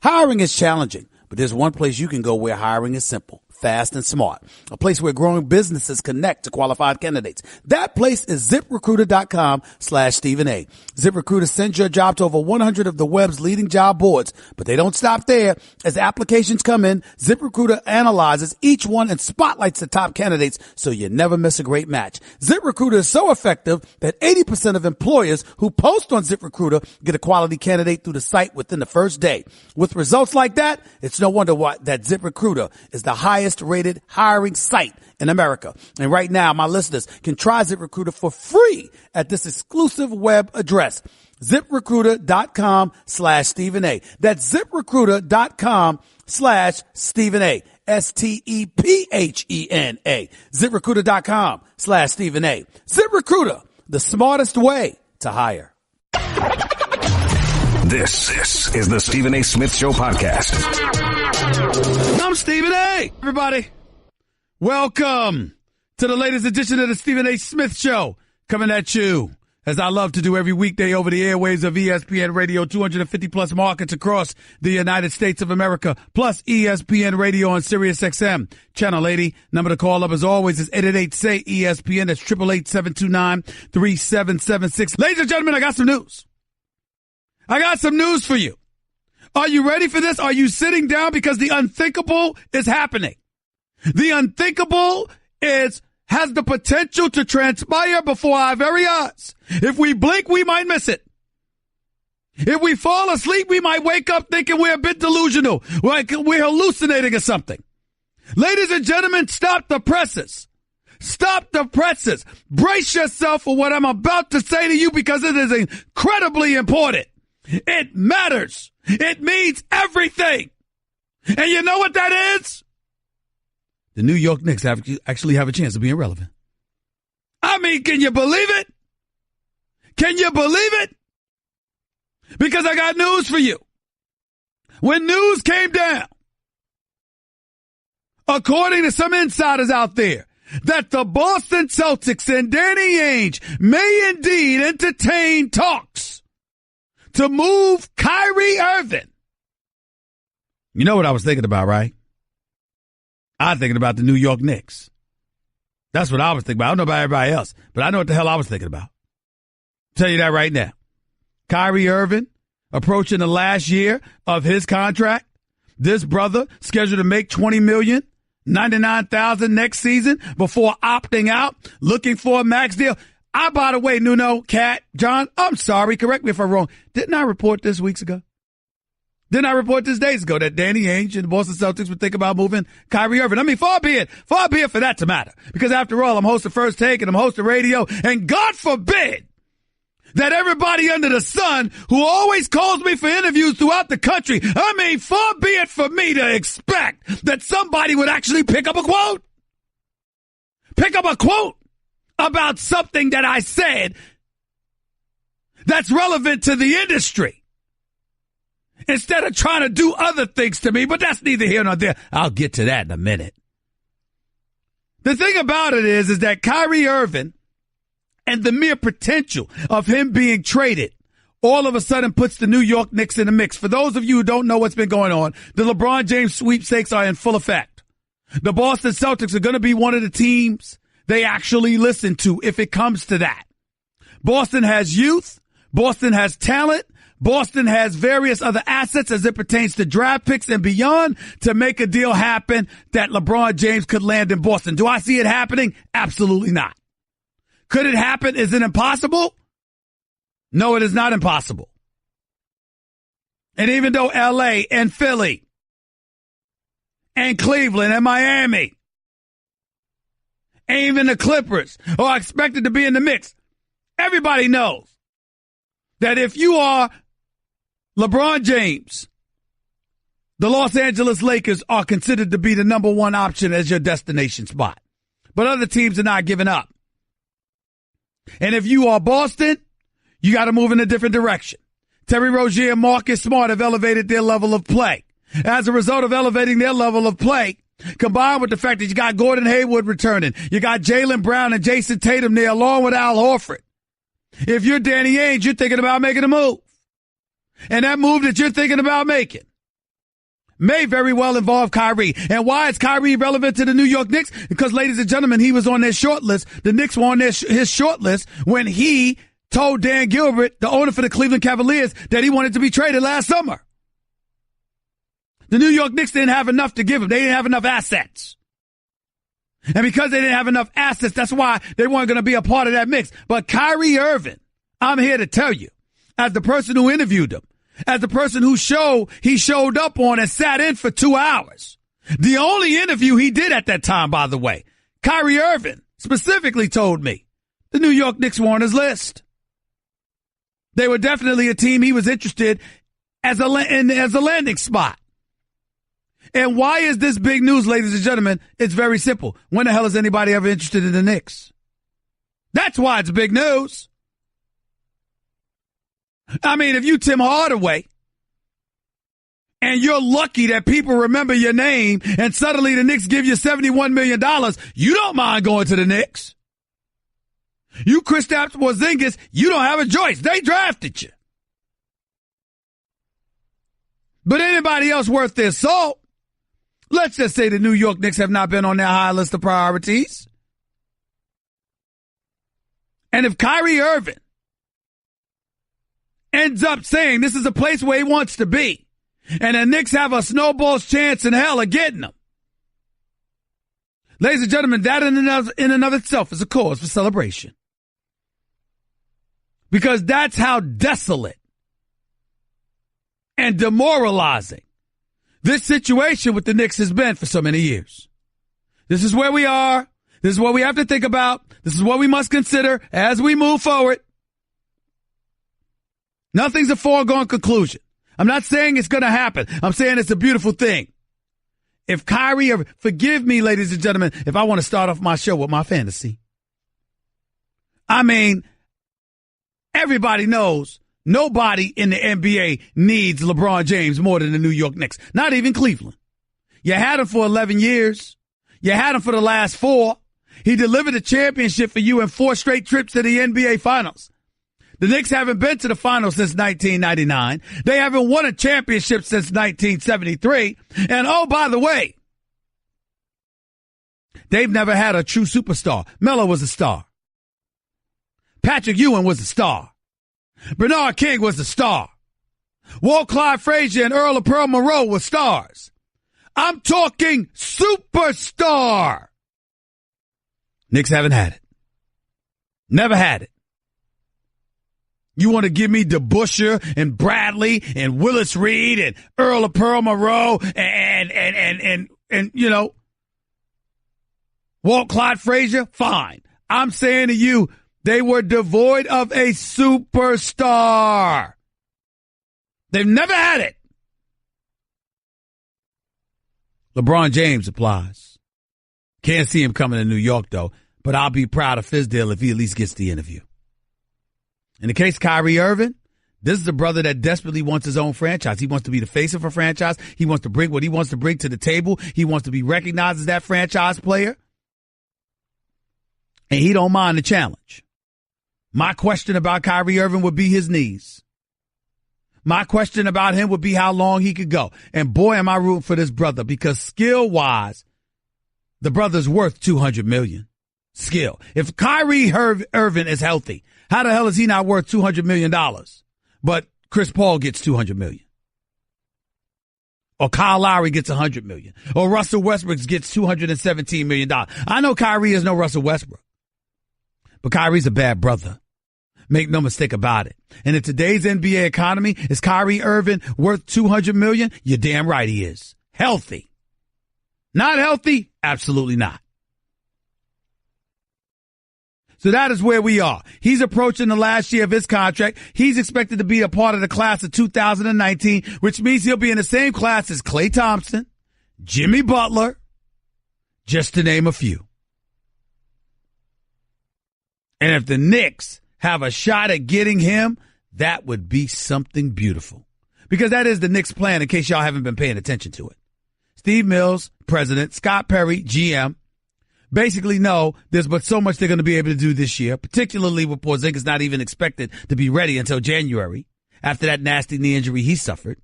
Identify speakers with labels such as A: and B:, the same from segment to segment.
A: Hiring is challenging, but there's one place you can go where hiring is simple, fast, and smart. A place where growing businesses connect to qualified candidates. That place is ZipRecruiter.com/Stephen A. ZipRecruiter sends your job to over 100 of the web's leading job boards, but they don't stop there. As applications come in, ZipRecruiter analyzes each one and spotlights the top candidates so you never miss a great match. ZipRecruiter is so effective that 80% of employers who post on ZipRecruiter get a quality candidate through the site within the first day. With results like that, it's no wonder that ZipRecruiter is the highest rated hiring site in America. And right now, my listeners can try ZipRecruiter for free at this exclusive web address, ZipRecruiter.com/Stephen A. That's ZipRecruiter.com/Stephen A. STEPHENA. ZipRecruiter.com/Stephen A. ZipRecruiter, the smartest way to hire.
B: This is the Stephen A. Smith Show podcast.
A: I'm Stephen A. Everybody, welcome to the latest edition of the Stephen A. Smith Show. Coming at you, as I love to do every weekday over the airwaves of ESPN Radio, 250 plus markets across the United States of America, plus ESPN Radio on Sirius XM. Channel 80. Number to call up as always is 888-SAY-ESPN. That's 888-729-3776. Ladies and gentlemen, I got some news. I got some news for you. Are you ready for this? Are you sitting down? Because the unthinkable is happening. The unthinkable has the potential to transpire before our very eyes. If we blink, we might miss it. If we fall asleep, we might wake up thinking we're a bit delusional, like we're hallucinating or something. Ladies and gentlemen, stop the presses. Stop the presses. Brace yourself for what I'm about to say to you because it is incredibly important. It matters. It means everything. And you know what that is? The New York Knicks actually have a chance of being relevant. I mean, can you believe it? Can you believe it? Because I got news for you. When news came down, according to some insiders out there, that the Boston Celtics and Danny Ainge may indeed entertain talks to move Kyrie Irving. You know what I was thinking about, right? I was thinking about the New York Knicks. That's what I was thinking about. I don't know about everybody else, but I know what the hell I was thinking about. Tell you that right now. Kyrie Irving approaching the last year of his contract. This brother scheduled to make $20 million, $99,000 next season before opting out, looking for a max deal. By the way, Nuno, Kat, John, I'm sorry. Correct me if I'm wrong. Didn't I report this weeks ago? Didn't I report this days ago that Danny Ainge and the Boston Celtics would think about moving Kyrie Irving? I mean, far be it for that to matter. Because after all, I'm hosting First Take and I'm hosting radio. And God forbid that everybody under the sun who always calls me for interviews throughout the country, I mean, far be it for me to expect that somebody would actually pick up a quote. Pick up a quote about something that I said that's relevant to the industry instead of trying to do other things to me, but that's neither here nor there. I'll get to that in a minute. The thing about it is that Kyrie Irving and the mere potential of him being traded all of a sudden puts the New York Knicks in the mix. For those of you who don't know what's been going on, the LeBron James sweepstakes are in full effect. The Boston Celtics are going to be one of the teams they actually listen to if it comes to that. Boston has youth. Boston has talent. Boston has various other assets as it pertains to draft picks and beyond to make a deal happen that LeBron James could land in Boston. Do I see it happening? Absolutely not. Could it happen? Is it impossible? No, it is not impossible. And even though LA and Philly and Cleveland and Miami and even the Clippers are expected to be in the mix, everybody knows that if you are LeBron James, the Los Angeles Lakers are considered to be the number one option as your destination spot. But other teams are not giving up. And if you are Boston, you got to move in a different direction. Terry Rozier and Marcus Smart have elevated their level of play. As a result of elevating their level of play, combined with the fact that you got Gordon Hayward returning, you got Jaylen Brown and Jason Tatum there along with Al Horford. If you're Danny Ainge, you're thinking about making a move. And that move that you're thinking about making may very well involve Kyrie. And why is Kyrie relevant to the New York Knicks? Because, ladies and gentlemen, he was on their short list. The Knicks were on his short list when he told Dan Gilbert, the owner for the Cleveland Cavaliers, that he wanted to be traded last summer. The New York Knicks didn't have enough to give him. They didn't have enough assets. And because they didn't have enough assets, that's why they weren't going to be a part of that mix. But Kyrie Irving, I'm here to tell you, as the person who interviewed him, as the person who he showed up on and sat in for 2 hours. The only interview he did at that time, by the way, Kyrie Irving specifically told me the New York Knicks were on his list. They were definitely a team he was interested as a landing spot. And why is this big news, ladies and gentlemen? It's very simple. When the hell is anybody ever interested in the Knicks? That's why it's big news. I mean, if you Tim Hardaway and you're lucky that people remember your name and suddenly the Knicks give you $71 million, you don't mind going to the Knicks. You Kristaps Porzingis, you don't have a choice. They drafted you. But anybody else worth their salt, let's just say the New York Knicks have not been on their high list of priorities. And if Kyrie Irving ends up saying this is a place where he wants to be, and the Knicks have a snowball's chance in hell of getting him, ladies and gentlemen, that in and of itself is a cause for celebration. Because that's how desolate and demoralizing this situation with the Knicks has been for so many years. This is where we are. This is what we have to think about. This is what we must consider as we move forward. Nothing's a foregone conclusion. I'm not saying it's going to happen. I'm saying it's a beautiful thing. If Kyrie, forgive me, ladies and gentlemen, if I want to start off my show with my fantasy. I mean, everybody knows nobody in the NBA needs LeBron James more than the New York Knicks. Not even Cleveland. You had him for 11 years. You had him for the last 4. He delivered a championship for you in 4 straight trips to the NBA Finals. The Knicks haven't been to the finals since 1999. They haven't won a championship since 1973. And oh, by the way, they've never had a true superstar. Melo was a star. Patrick Ewing was a star. Bernard King was a star. Walt Clyde Frazier and Earl of Pearl Monroe were stars. I'm talking superstar. Knicks haven't had it. Never had it. You want to give me DeBusschere and Bradley and Willis Reed and Earl of Pearl Monroe and you know, Walt Clyde Frazier? Fine. I'm saying to you, they were devoid of a superstar. They've never had it. LeBron James applies. Can't see him coming to New York, though, but I'll be proud of his deal if he at least gets the interview. In the case of Kyrie Irving, this is a brother that desperately wants his own franchise. He wants to be the face of a franchise. He wants to bring what he wants to bring to the table. He wants to be recognized as that franchise player. And he don't mind the challenge. My question about Kyrie Irving would be his knees. My question about him would be how long he could go. And boy, am I rooting for this brother because skill-wise, the brother's worth $200 million. Skill. If Kyrie Irving is healthy, how the hell is he not worth $200 million? But Chris Paul gets $200 million. Or Kyle Lowry gets $100 million. Or Russell Westbrook gets $217 million. I know Kyrie is no Russell Westbrook. But Kyrie's a bad brother. Make no mistake about it. And in today's NBA economy, is Kyrie Irving worth $200 million? You're damn right he is. Healthy. Not healthy? Absolutely not. So that is where we are. He's approaching the last year of his contract. He's expected to be a part of the class of 2019, which means he'll be in the same class as Klay Thompson, Jimmy Butler, just to name a few. And if the Knicks have a shot at getting him, that would be something beautiful. Because that is the Knicks' plan, in case y'all haven't been paying attention to it. Steve Mills, president, Scott Perry, GM, basically know there's but so much they're going to be able to do this year, particularly with Porzingis not even expected to be ready until January after that nasty knee injury he suffered.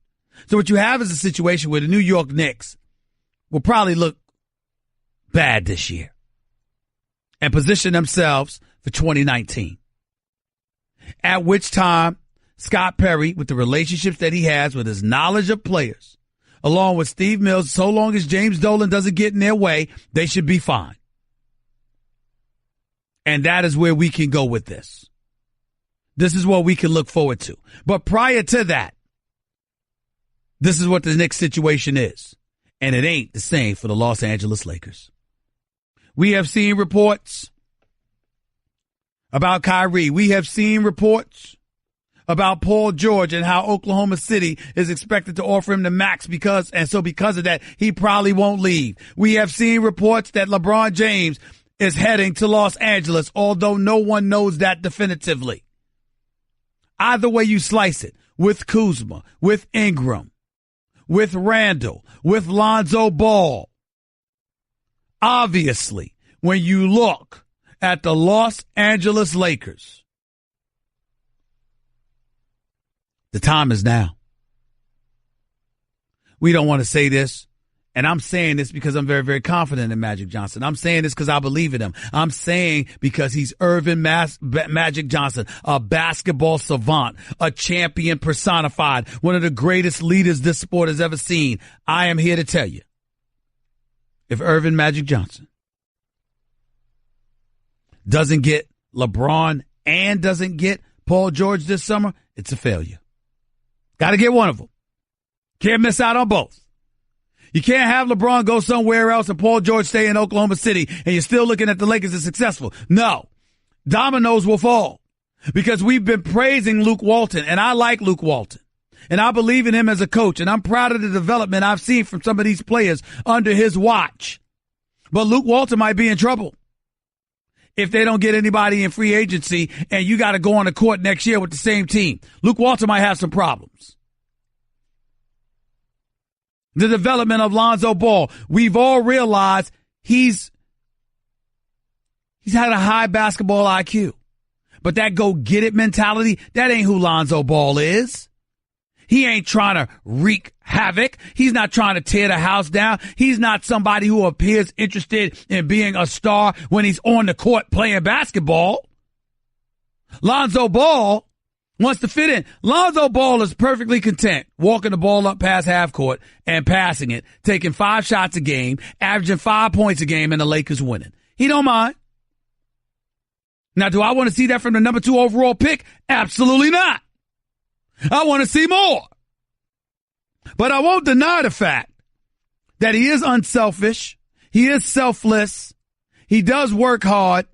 A: So what you have is a situation where the New York Knicks will probably look bad this year and position themselves for 2019. At which time, Scott Perry, with the relationships that he has with his knowledge of players, along with Steve Mills, so long as James Dolan doesn't get in their way, they should be fine. And that is where we can go with this. This is what we can look forward to. But prior to that, this is what the Knicks situation is. And it ain't the same for the Los Angeles Lakers. We have seen reports about Kyrie. We have seen reports about Paul George and how Oklahoma City is expected to offer him the max because of that, he probably won't leave. We have seen reports that LeBron James is heading to Los Angeles, although no one knows that definitively. Either way you slice it, with Kuzma, with Ingram, with Randall, with Lonzo Ball. Obviously, when you look at the Los Angeles Lakers, the time is now. We don't want to say this, and I'm saying this because I'm very, very confident in Magic Johnson. I'm saying this because I believe in him. I'm saying because he's Irvin Magic Johnson, a basketball savant, a champion personified, one of the greatest leaders this sport has ever seen. I am here to tell you, if Irvin Magic Johnson doesn't get LeBron and doesn't get Paul George this summer, it's a failure. Got to get one of them. Can't miss out on both. You can't have LeBron go somewhere else and Paul George stay in Oklahoma City and you're still looking at the Lakers as successful. No. Dominoes will fall because we've been praising Luke Walton, and I like Luke Walton. And I believe in him as a coach, and I'm proud of the development I've seen from some of these players under his watch. But Luke Walton might be in trouble if they don't get anybody in free agency and you got to go on the court next year with the same team. Luke Walton might have some problems. The development of Lonzo Ball, we've all realized he's had a high basketball IQ. But that go-get-it mentality, that ain't who Lonzo Ball is. He ain't trying to wreak havoc. He's not trying to tear the house down. He's not somebody who appears interested in being a star when he's on the court playing basketball. Lonzo Ball wants to fit in. Lonzo Ball is perfectly content walking the ball up past half court and passing it, taking 5 shots a game, averaging 5 points a game, and the Lakers winning. He don't mind. Now, do I want to see that from the number 2 overall pick? Absolutely not. I want to see more. But I won't deny the fact that he is unselfish. He is selfless. He does work hard.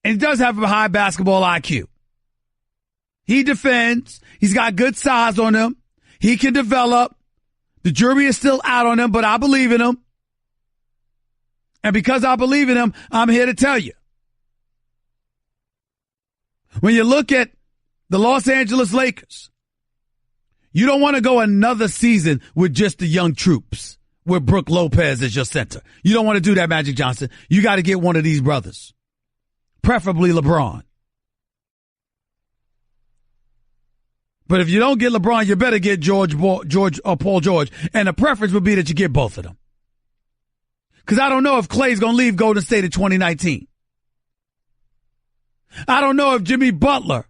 A: And he does have a high basketball IQ. He defends. He's got good size on him. He can develop. The jury is still out on him, but I believe in him. And because I believe in him, I'm here to tell you. When you look at the Los Angeles Lakers, you don't want to go another season with just the young troops, with Brook Lopez as your center. You don't want to do that, Magic Johnson. You got to get one of these brothers, preferably LeBron. But if you don't get LeBron, you better get Paul George, and the preference would be that you get both of them. Because I don't know if Klay's going to leave Golden State in 2019. I don't know if Jimmy Butler,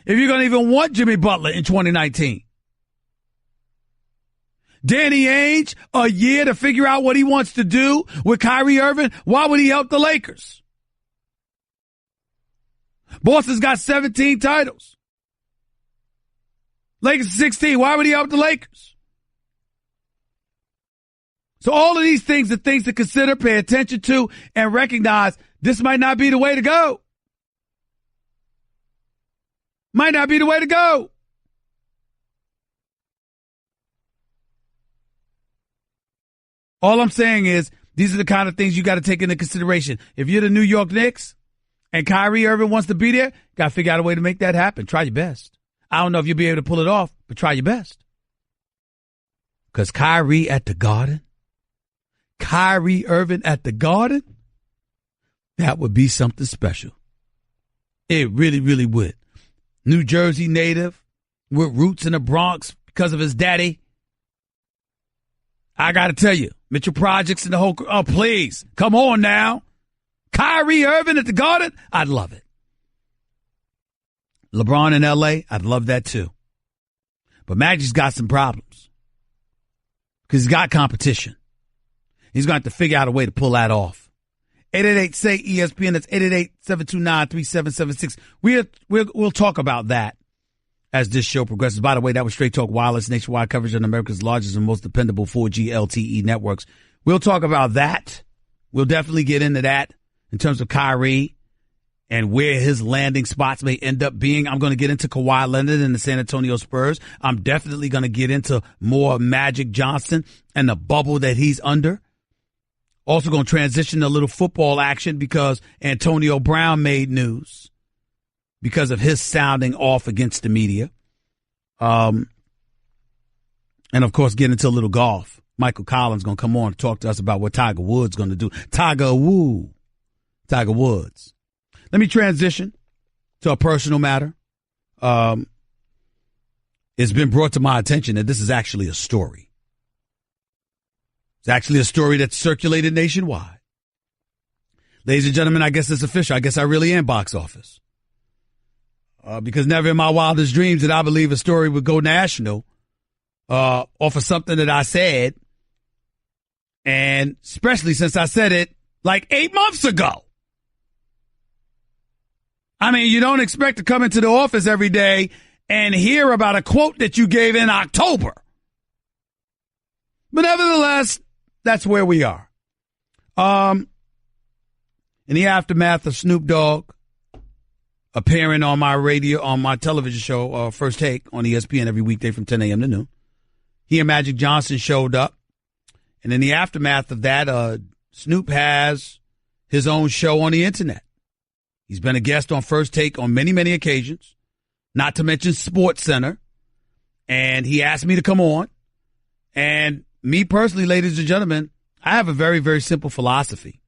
A: if you're going to even want Jimmy Butler in 2019. Danny Ainge, a year to figure out what he wants to do with Kyrie Irving. Why would he help the Lakers? Boston's got 17 titles. Lakers 16. Why would he help the Lakers? So all of these things are things to consider, pay attention to, and recognize this might not be the way to go. Might not be the way to go. All I'm saying is these are the kind of things you got to take into consideration. If you're the New York Knicks and Kyrie Irving wants to be there, got to figure out a way to make that happen. Try your best. I don't know if you'll be able to pull it off, but try your best. Because Kyrie at the Garden, Kyrie Irving at the Garden, that would be something special. It really, really would. New Jersey native with roots in the Bronx, because of his daddy. I got to tell you, Mitchell Projects and the whole, oh, please, come on now. Kyrie Irving at the Garden, I'd love it. LeBron in L.A., I'd love that too. But Magic's got some problems because he's got competition. He's going to have to figure out a way to pull that off. 888-SAY-ESPN, that's 888-729-3776. We'll talk about that as this show progresses. By the way, that was Straight Talk Wireless, nationwide coverage on America's largest and most dependable 4G LTE networks. We'll talk about that. We'll definitely get into that in terms of Kyrie and where his landing spots may end up being. I'm going to get into Kawhi Leonard and the San Antonio Spurs. I'm definitely going to get into more Magic Johnson and the bubble that he's under. Also going to transition to a little football action because Antonio Brown made news because of his sounding off against the media. And, of course, get into a little golf. Michael Collins going to come on and talk to us about what Tiger Woods going to do. Tiger Woods. Let me transition to a personal matter. It's been brought to my attention that this is actually a story. It's actually a story that's circulated nationwide. Ladies and gentlemen, I guess it's official. I guess I really am box office. Because never in my wildest dreams did I believe a story would go national off of something that I said. And especially since I said it like 8 months ago. I mean, you don't expect to come into the office every day and hear about a quote that you gave in October. But nevertheless, that's where we are. In the aftermath of Snoop Dogg appearing on my television show, First Take on ESPN every weekday from 10 a.m. to noon, he and Magic Johnson showed up. And in the aftermath of that, Snoop has his own show on the internet. He's been a guest on First Take on many, many occasions, not to mention Sports Center. And he asked me to come on. And me personally, ladies and gentlemen, I have a very, very simple philosophy.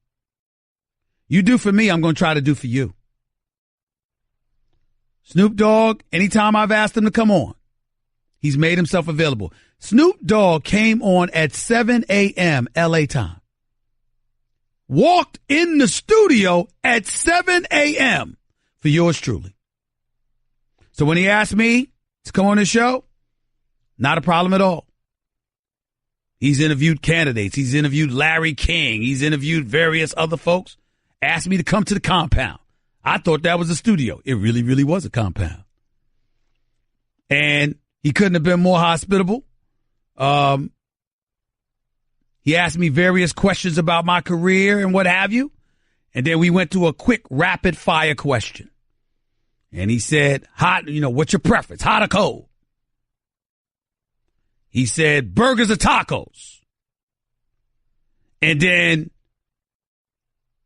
A: You do for me, I'm going to try to do for you. Snoop Dogg, anytime I've asked him to come on, he's made himself available. Snoop Dogg came on at 7 a.m. L.A. time. Walked in the studio at 7 a.m. for yours truly. So when he asked me to come on the show, not a problem at all. He's interviewed candidates. He's interviewed Larry King. He's interviewed various other folks. Asked me to come to the compound. I thought that was a studio. It really, really was a compound. And he couldn't have been more hospitable. He asked me various questions about my career and what have you. And then we went to a quick rapid fire question. And he said, what's your preference? Hot or cold? He said, burgers or tacos? And then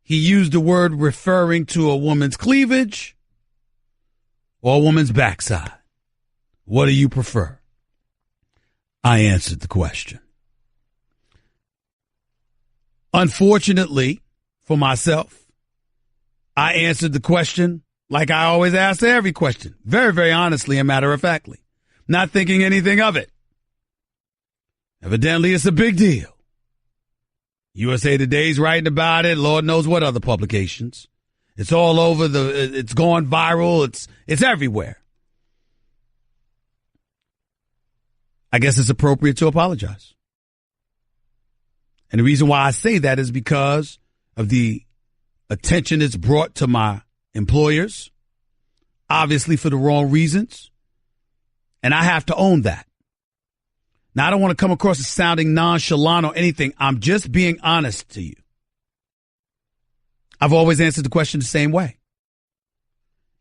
A: he used the word referring to a woman's cleavage or a woman's backside. What do you prefer? I answered the question. Unfortunately for myself, I answered the question like I always ask every question. Very, very honestly and matter-of-factly. Not thinking anything of it. Evidently, it's a big deal. USA Today's writing about it. Lord knows what other publications. It's all over it's going viral. It's everywhere. I guess it's appropriate to apologize. And the reason why I say that is because of the attention it's brought to my employers, obviously for the wrong reasons. And I have to own that. Now, I don't want to come across as sounding nonchalant or anything. I'm just being honest to you. I've always answered the question the same way.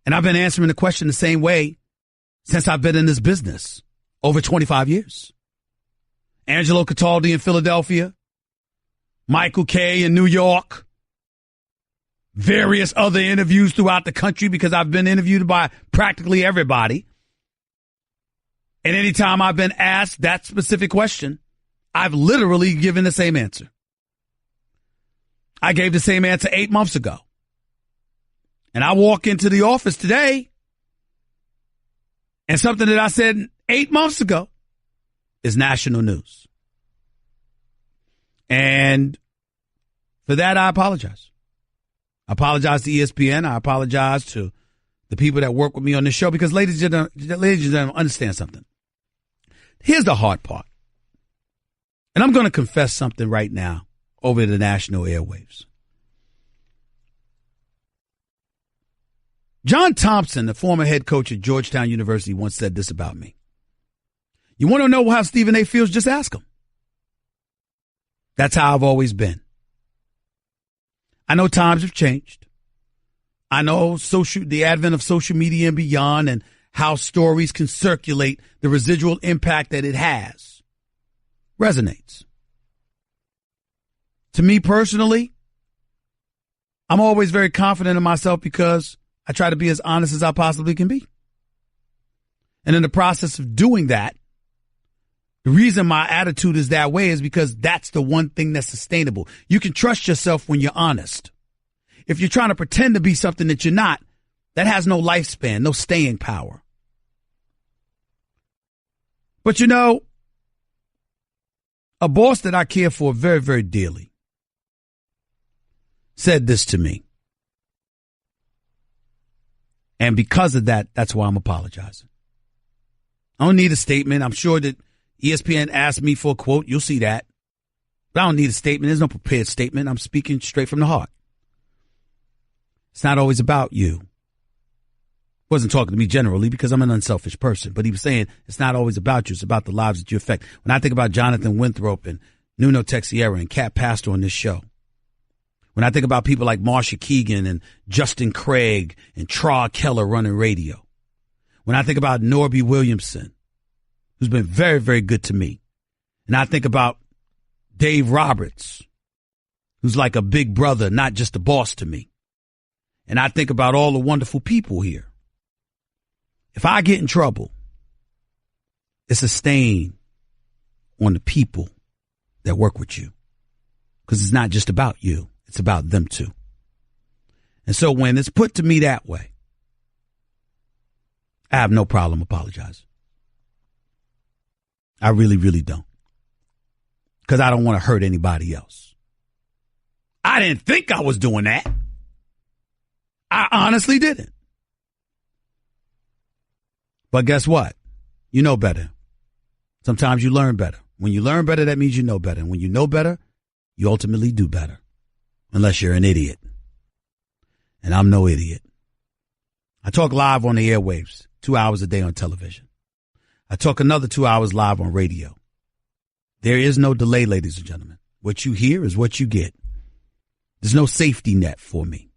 A: And I've been answering the question the same way since I've been in this business, over 25 years. Angelo Cataldi in Philadelphia, Michael Kay in New York, various other interviews throughout the country because I've been interviewed by practically everybody. And anytime I've been asked that specific question, I've literally given the same answer. I gave the same answer 8 months ago. And I walk into the office today and something that I said 8 months ago is national news. And for that, I apologize. I apologize to ESPN. I apologize to the people that work with me on this show because, ladies and gentlemen, understand something. Here's the hard part. And I'm going to confess something right now over the national airwaves. John Thompson, the former head coach at Georgetown University, once said this about me. You want to know how Stephen A. feels? Just ask him. That's how I've always been. I know times have changed. I know the advent of social media and beyond and how stories can circulate, the residual impact that it has resonates. To me personally, I'm always very confident in myself because I try to be as honest as I possibly can be. And in the process of doing that, the reason my attitude is that way is because that's the one thing that's sustainable. You can trust yourself when you're honest. If you're trying to pretend to be something that you're not, that has no lifespan, no staying power. But you know, a boss that I care for very, very dearly said this to me. And because of that, that's why I'm apologizing. I don't need a statement. I'm sure that ESPN asked me for a quote. You'll see that. But I don't need a statement. There's no prepared statement. I'm speaking straight from the heart. It's not always about you. Wasn't talking to me generally because I'm an unselfish person, but he was saying it's not always about you. It's about the lives that you affect. When I think about Jonathan Winthrop and Nuno Teixeira and Kat Pastor on this show, when I think about people like Marsha Keegan and Justin Craig and Tra Keller running radio, when I think about Norby Williamson, who's been very, very good to me, and I think about Dave Roberts, who's like a big brother, not just a boss to me, and I think about all the wonderful people here. If I get in trouble, it's a stain on the people that work with you because it's not just about you. It's about them too. And so when it's put to me that way, I have no problem apologizing. I really, really don't. Because I don't want to hurt anybody else. I didn't think I was doing that. I honestly didn't. But guess what? You know better. Sometimes you learn better. When you learn better, that means you know better. And when you know better, you ultimately do better. Unless you're an idiot. And I'm no idiot. I talk live on the airwaves, 2 hours a day on television. I talk another 2 hours live on radio. There is no delay, ladies and gentlemen. What you hear is what you get. There's no safety net for me.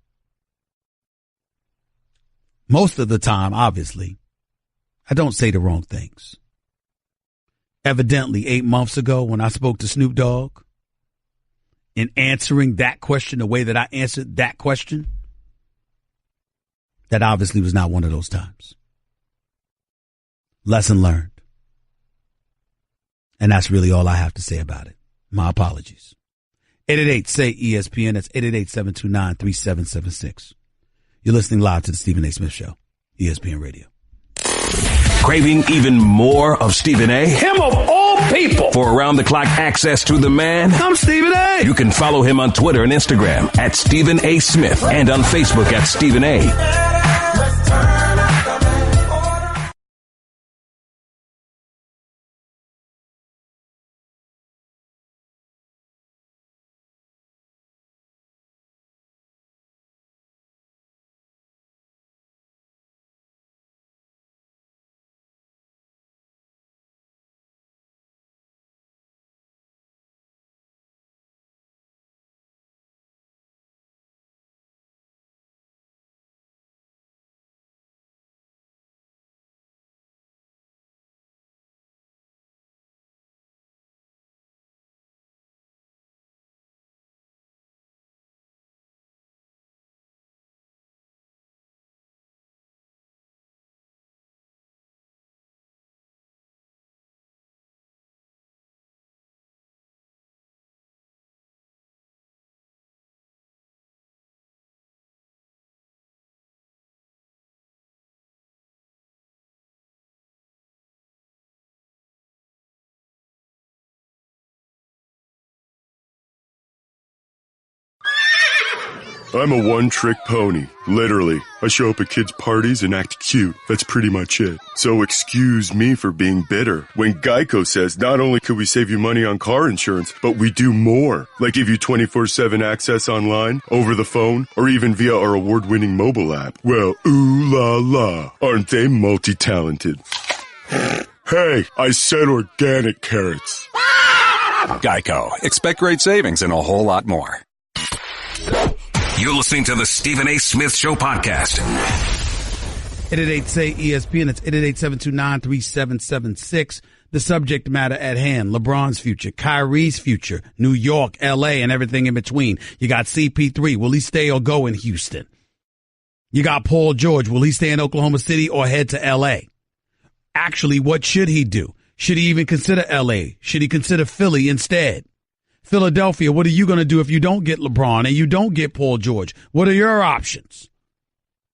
A: Most of the time, obviously, I don't say the wrong things. Evidently, 8 months ago when I spoke to Snoop Dogg, in answering that question the way that I answered that question, that obviously was not one of those times. Lesson learned. And that's really all I have to say about it. My apologies. 888-SAY-ESPN. That's 888-729-3776. You're listening live to the Stephen A. Smith Show, ESPN Radio.
B: Craving even more of Stephen A?
A: Him of all people.
B: For around-the-clock access to the man?
A: I'm Stephen A.
B: You can follow him on Twitter and Instagram at Stephen A. Smith and on Facebook at Stephen A.
C: I'm a one-trick pony. Literally. I show up at kids' parties and act cute. That's pretty much it. So excuse me for being bitter. When Geico says not only could we save you money on car insurance, but we do more. Like give you 24/7 access online, over the phone, or even via our award-winning mobile app. Well, ooh la la. Aren't they multi-talented? Hey, I said organic carrots.
D: Geico. Expect great savings and a whole lot more.
B: You're listening to the Stephen A. Smith Show podcast.
A: 888-SAY-ESPN. It's 888-729-3776. The subject matter at hand, LeBron's future, Kyrie's future, New York, L.A., and everything in between. You got CP3. Will he stay or go in Houston? You got Paul George. Will he stay in Oklahoma City or head to L.A.? Actually, what should he do? Should he even consider L.A.? Should he consider Philly instead? Philadelphia, what are you going to do if you don't get LeBron and you don't get Paul George? What are your options?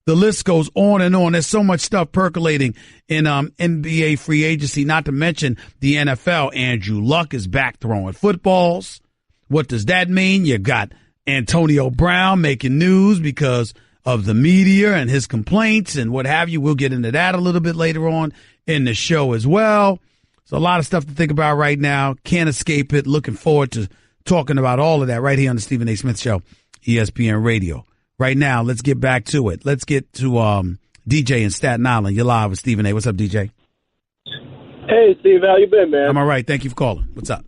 A: The list goes on and on. There's so much stuff percolating in NBA free agency, not to mention the NFL. Andrew Luck is back throwing footballs. What does that mean? You got Antonio Brown making news because of the media and his complaints and what have you. We'll get into that a little bit later on in the show as well. So a lot of stuff to think about right now. Can't escape it. Looking forward to talking about all of that right here on the Stephen A. Smith Show, ESPN Radio. Right now, let's get back to it. Let's get to DJ in Staten Island. You're live with Stephen A. What's up, DJ?
E: Hey, Steve. How you been, man?
A: I'm all right. Thank you for calling. What's up?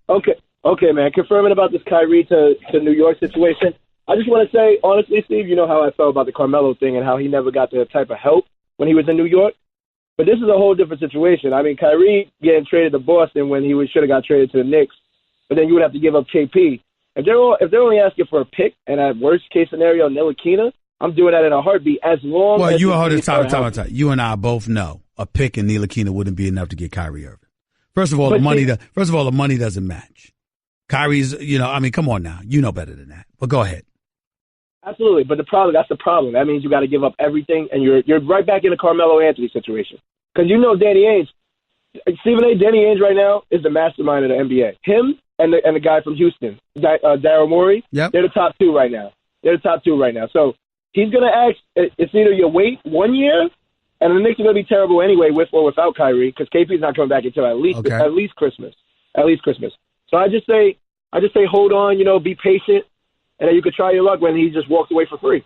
E: Okay, man. Confirming about this Kyrie to New York situation. I just want to say, honestly, Steve, you know how I felt about the Carmelo thing and how he never got the type of help when he was in New York. But this is a whole different situation. I mean, Kyrie getting traded to Boston when he should have got traded to the Knicks, but then you would have to give up KP. If they're only asking for a pick, and at worst case scenario, Ntilikina, I'm doing that in a heartbeat. As long as
A: you You and I both know a pick and Ntilikina wouldn't be enough to get Kyrie Irving. First of all, the money doesn't match. Kyrie's, come on now, you know better than that. But go ahead.
E: Absolutely, but that's the problem. That means you got to give up everything, and you're right back in a Carmelo Anthony situation. Because Danny Ainge, Stephen A. Danny Ainge right now is the mastermind of the NBA. Him and the guy from Houston, Daryl Morey,
A: yep.
E: They're the top two right now. So he's going to ask, it's either you wait 1 year, and the Knicks are going to be terrible anyway with or without Kyrie, because KP's not coming back until at least Christmas. So I just say hold on, be patient. And then you could try your luck when he just walked away for free.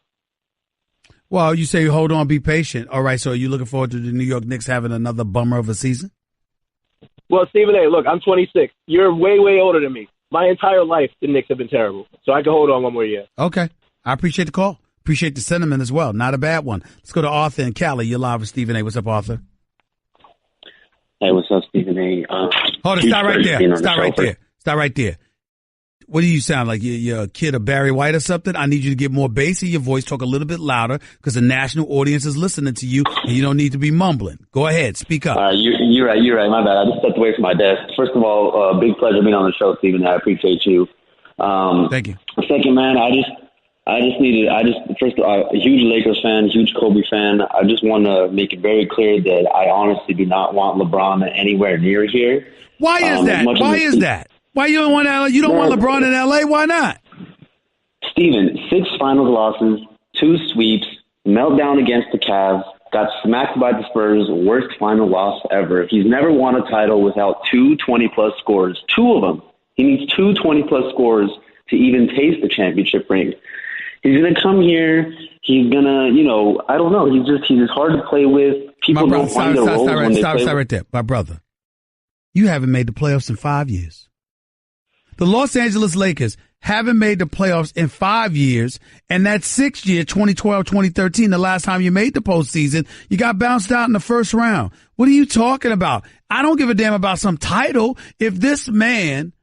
A: Well, you say hold on, be patient. All right, so are you looking forward to the New York Knicks having another bummer of a season?
E: Well, Stephen A., look, I'm 26. You're way, way older than me. My entire life, the Knicks have been terrible. So I can hold on one more year.
A: Okay. I appreciate the call. Appreciate the sentiment as well. Not a bad one. Let's go to Arthur and Cali. You're live with Stephen A. What's up, Arthur?
F: Hey, what's up, Stephen A.?
A: Hold on, stop right there. What do you sound like? You're a kid of Barry White or something? I need you to get more bass in your voice, talk a little bit louder, because the national audience is listening to you, and you don't need to be mumbling. Go ahead, speak up.
F: You're right. My bad. I just stepped away from my desk. First of all, big pleasure being on the show, Stephen. I appreciate you.
A: Thank you.
F: Second, man, a huge Lakers fan, huge Kobe fan. I just want to make it very clear that I honestly do not want LeBron anywhere near here.
A: Why is that? Why you don't want LeBron in L.A.? Why not?
F: Steven, 6 finals losses, 2 sweeps, meltdown against the Cavs, got smacked by the Spurs, worst final loss ever. He's never won a title without 2 20-plus scores. 2 of them. He needs 2 20-plus scores to even taste the championship ring. He's going to come here. He's going to, I don't know. He's just hard to play with. People don't find their roles when they play. Stop
A: right there. My brother, you haven't made the playoffs in 5 years. The Los Angeles Lakers haven't made the playoffs in 5 years, and that 6th year, 2012, 2013, the last time you made the postseason, you got bounced out in the first round. What are you talking about? I don't give a damn about some title. If this man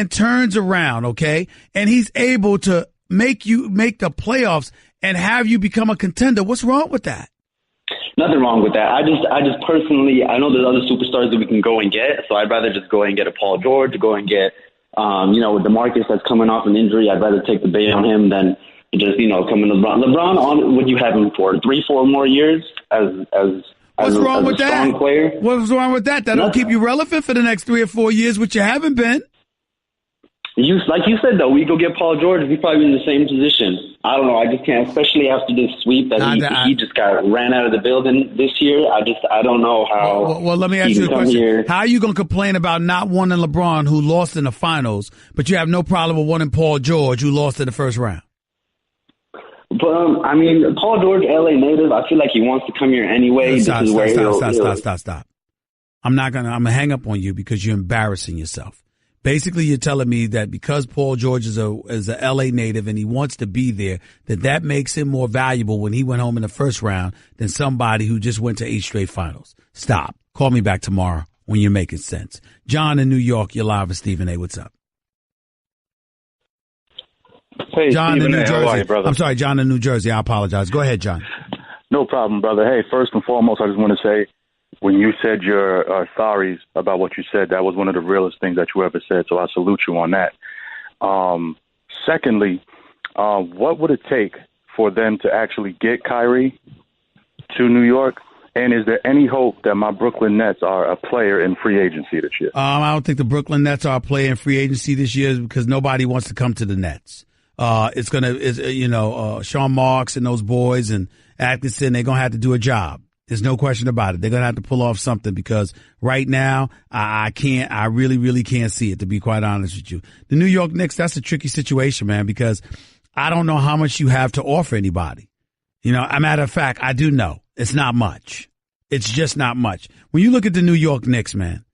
A: turns around, okay, and he's able to make the playoffs and have you become a contender, what's wrong with that?
F: Nothing wrong with that. I just personally, I know there's other superstars that we can go and get, so I'd rather just go and get a Paul George, go and get, with DeMarcus that's coming off an injury. I'd rather take the bait on him than just, come in LeBron. LeBron, would you have him for 3-4 more years as
A: What's wrong with
F: a strong
A: that?
F: Player?
A: What's wrong with that? That'll keep you relevant for the next 3 or 4 years, which you haven't been.
F: Like you said, though, we go get Paul George, he's probably in the same position. I don't know. I just can't, especially after this sweep that he just got ran out of the building this year. I don't know how.
A: Well, let me ask you a question. Here. How are you going to complain about not wanting LeBron, who lost in the finals, but you have no problem with wanting Paul George, who lost in the first round?
F: But, Paul George, LA native, I feel like he wants to come here anyway.
A: Stop. I'm going to hang up on you because you're embarrassing yourself. Basically, you're telling me that because Paul George is a LA native and he wants to be there, that makes him more valuable when he went home in the first round than somebody who just went to 8 straight finals. Stop. Call me back tomorrow when you're making sense. John in New York, you're live with Stephen A. What's up?
G: Hey,
A: John
G: Stephen
A: in New
G: A.
A: Jersey.
G: How are you, brother?
A: I'm sorry, John in New Jersey. I apologize. Go ahead, John.
G: No problem, brother. Hey, first and foremost, I just want to say, when you said your sorries about what you said, that was one of the realest things that you ever said, so I salute you on that. Secondly, what would it take for them to actually get Kyrie to New York? And is there any hope that my Brooklyn Nets are a player in free agency this year?
A: I don't think the Brooklyn Nets are a player in free agency this year because nobody wants to come to the Nets. Sean Marks and those boys and Atkinson, they're going to have to do a job. There's no question about it. They're going to have to pull off something because right now I really, really can't see it, to be quite honest with you. The New York Knicks, that's a tricky situation, man, because I don't know how much you have to offer anybody. A matter of fact, I do know it's not much. It's just not much. When you look at the New York Knicks, man,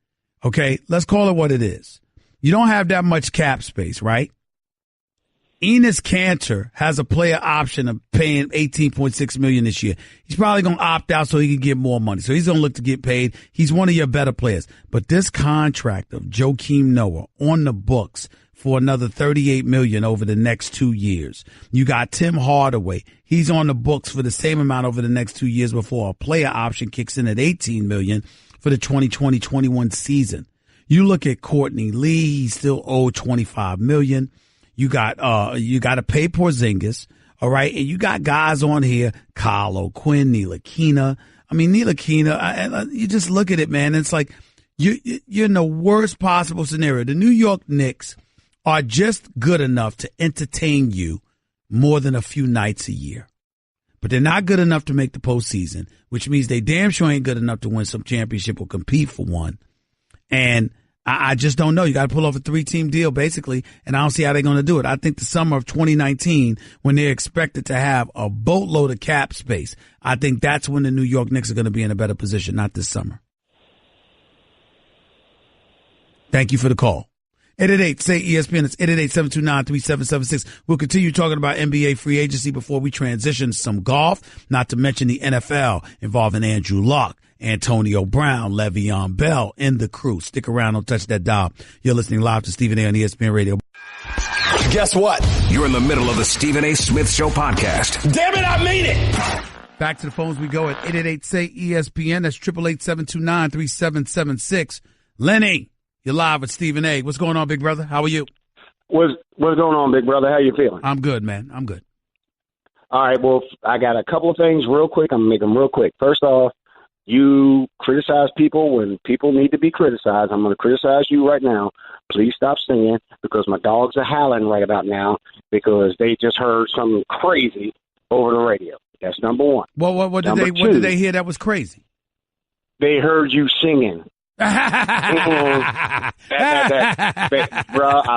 A: okay, let's call it what it is. You don't have that much cap space, right? Enes Kanter has a player option of paying $18.6 million this year. He's probably going to opt out so he can get more money. So he's going to look to get paid. He's one of your better players. But this contract of Joakim Noah on the books for another $38 million over the next 2 years. You got Tim Hardaway. He's on the books for the same amount over the next 2 years before a player option kicks in at $18 million for the 2020-21 season. You look at Courtney Lee. He's still owed $25 million. You got to pay Porzingis, all right? And you got guys on here, Kyle O'Quinn, Ntilikina. Ntilikina, you just look at it, man. It's like you're in the worst possible scenario. The New York Knicks are just good enough to entertain you more than a few nights a year. But they're not good enough to make the postseason, which means they damn sure ain't good enough to win some championship or compete for one. And I just don't know. You got to pull off a 3-team deal, basically, and I don't see how they're going to do it. I think the summer of 2019, when they're expected to have a boatload of cap space, I think that's when the New York Knicks are going to be in a better position, not this summer. Thank you for the call. 888-SAY-ESPN. It's 888-729-3776. We'll continue talking about NBA free agency before we transition to some golf, not to mention the NFL involving Andrew Luck, Antonio Brown, Le'Veon Bell, and the crew. Stick around. Don't touch that dial. You're listening live to Stephen A. on ESPN Radio.
B: Guess what? You're in the middle of the Stephen A. Smith Show podcast.
A: Damn it, I mean it! Back to the phones we go at 888-SAY-ESPN. That's 888-729-3776. Lenny, you're live with Stephen A. What's going on, big brother? How are you?
H: What's going on, big brother? How you feeling?
A: I'm good, man. I'm good.
H: All right, well, I got a couple of things real quick. I'm going to make them real quick. First off, you criticize people when people need to be criticized. I'm going to criticize you right now. Please stop singing because my dogs are howling right about now because they just heard something crazy over the radio. That's number one.
A: Well, what did they hear that was crazy?
H: They heard you singing. Bro, I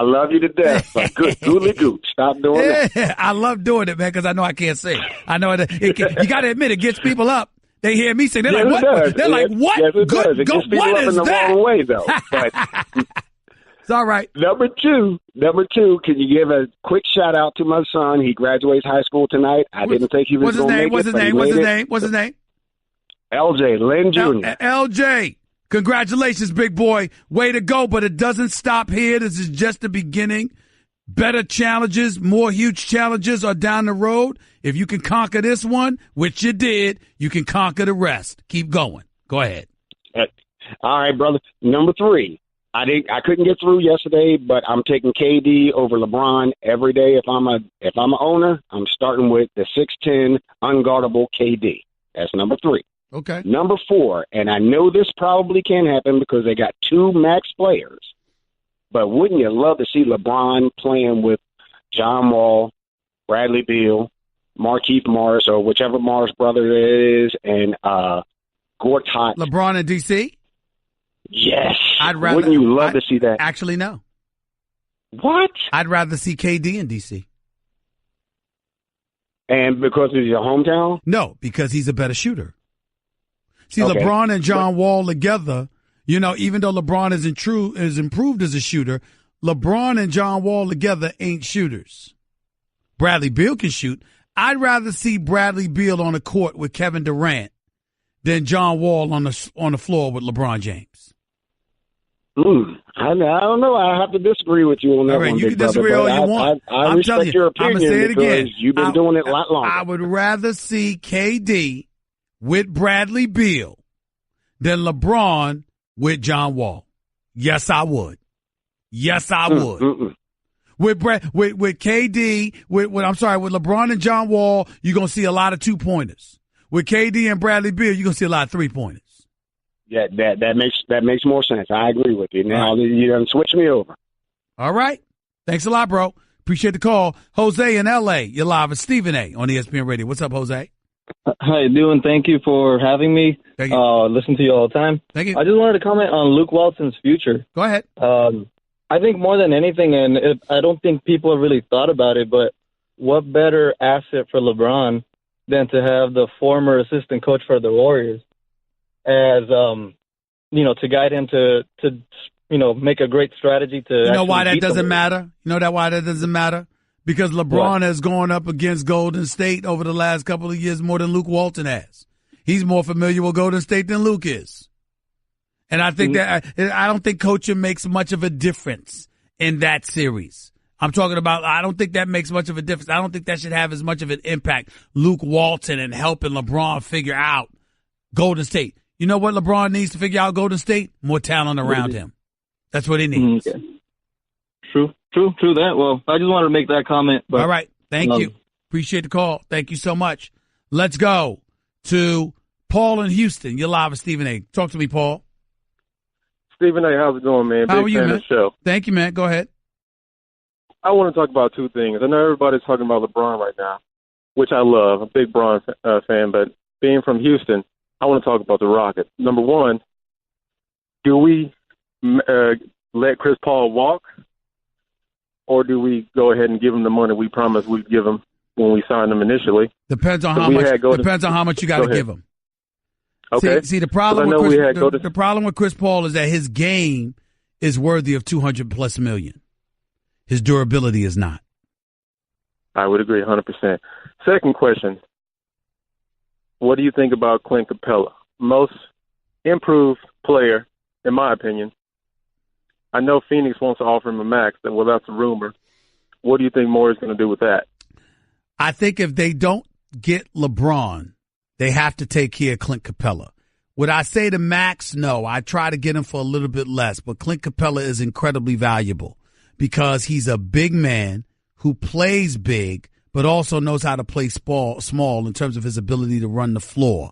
H: love you to death, but goodly goot, stop doing that.
A: I love doing it, man, because I know I can't sing. I know you got to admit it gets people up. They hear me sing. They're like, what? They're like, what?
H: Yes, it does. It gets people up in the wrong way, though. But
A: it's all right.
H: Number two, can you give a quick shout out to my son? He graduates high school tonight. I didn't think he was going to make it. What's his
A: name?
H: LJ, Lynn Jr.
A: LJ. Congratulations, big boy. Way to go, but it doesn't stop here. This is just the beginning. Better challenges, more huge challenges are down the road. If you can conquer this one, which you did, you can conquer the rest. Keep going. Go ahead.
H: All right, brother. Number three, I couldn't get through yesterday, but I'm taking KD over LeBron every day. If I'm an owner, I'm starting with the 6'10" unguardable KD. That's number three.
A: Okay.
H: Number four, and I know this probably can't happen because they got two max players, But wouldn't you love to see LeBron playing with John Wall, Bradley Beal, Markieff Morris, or whichever Morris brother it is, and Gortat?
A: LeBron in D.C.?
H: Yes.
A: Wouldn't
H: you love to see that?
A: Actually, no.
H: What?
A: I'd rather see KD in D.C.
H: And because it's your hometown?
A: No, because he's a better shooter. See,
H: Okay.
A: LeBron and John Wall together, you know, even though LeBron is improved as a shooter, LeBron and John Wall together ain't shooters. Bradley Beal can shoot. I'd rather see Bradley Beal on the court with Kevin Durant than John Wall on the floor with LeBron James.
H: I don't know. I have to disagree with you on that
A: All right,
H: one,
A: you
H: big
A: can disagree
H: brother,
A: all you
H: but
A: want.
H: I
A: I'm
H: respect
A: telling you,
H: your
A: I'm
H: opinion
A: going to say it
H: because
A: again.
H: you've been doing it a lot longer.
A: I would rather see KD with Bradley Beal than LeBron with John Wall. Yes, I would. Yes, I would. With KD, with LeBron and John Wall, you're going to see a lot of 2-pointers. With KD and Bradley Beal, you're going to see a lot of 3-pointers.
H: Yeah, that makes more sense. I agree with you. Now you done switch me over.
A: All right. Thanks a lot, bro. Appreciate the call. Jose in L.A., you're live with Stephen A. on ESPN Radio. What's up, Jose?
I: How you doing? Thank you for having me.
A: Thank you.
I: Listen to you all the time.
A: Thank you.
I: I just wanted to comment on Luke Walton's future.
A: Go ahead.
I: I think more than anything, and I don't think people have really thought about it, but what better asset for LeBron than to have the former assistant coach for the Warriors as, to guide him to make a great strategy to.
A: You know why that doesn't matter? You know why that doesn't matter? Because LeBron has gone up against Golden State over the last couple of years more than Luke Walton has. He's more familiar with Golden State than Luke is. And I think that I don't think coaching makes much of a difference in that series. I'm talking about, I don't think that makes much of a difference. I don't think that should have as much of an impact. Luke Walton and helping LeBron figure out Golden State. You know what LeBron needs to figure out Golden State? More talent around him. That's what he needs.
I: Okay. True that. Well, I just wanted to make that comment. But,
A: all right. Thank you. Appreciate the call. Thank you so much. Let's go to Paul in Houston. You're live with Stephen A. Talk to me, Paul.
J: Stephen A., how's it going, man?
A: How
J: Big
A: are you,
J: fan
A: man?
J: of the show.
A: Thank you, man. Go ahead.
J: I want to talk about two things. I know everybody's talking about LeBron right now, which I love. I'm a big Bron fan, but being from Houston, I want to talk about the Rockets. Number one, do we let Chris Paul walk, or do we go ahead and give him the money we promised we'd give him when we signed him initially?
A: Depends on how much. Depends on how much you got to give him.
J: Okay.
A: See, the problem with Chris Paul is that his game is worthy of $200+ million. His durability is not.
J: I would agree 100%. Second question. What do you think about Clint Capella? Most improved player, in my opinion. I know Phoenix wants to offer him a max. Well, that's a rumor. What do you think Moore is going to do with that?
A: I think if they don't get LeBron, they have to take care of Clint Capella. Would I say to max? No. I try to get him for a little bit less. But Clint Capella is incredibly valuable because he's a big man who plays big, but also knows how to play small in terms of his ability to run the floor,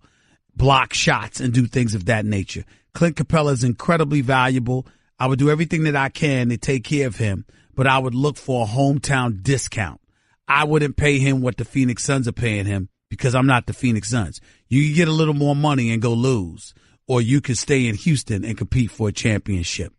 A: block shots, and do things of that nature. Clint Capella is incredibly valuable. I would do everything that I can to take care of him, but I would look for a hometown discount. I wouldn't pay him what the Phoenix Suns are paying him because I'm not the Phoenix Suns. You can get a little more money and go lose, or you can stay in Houston and compete for a championship.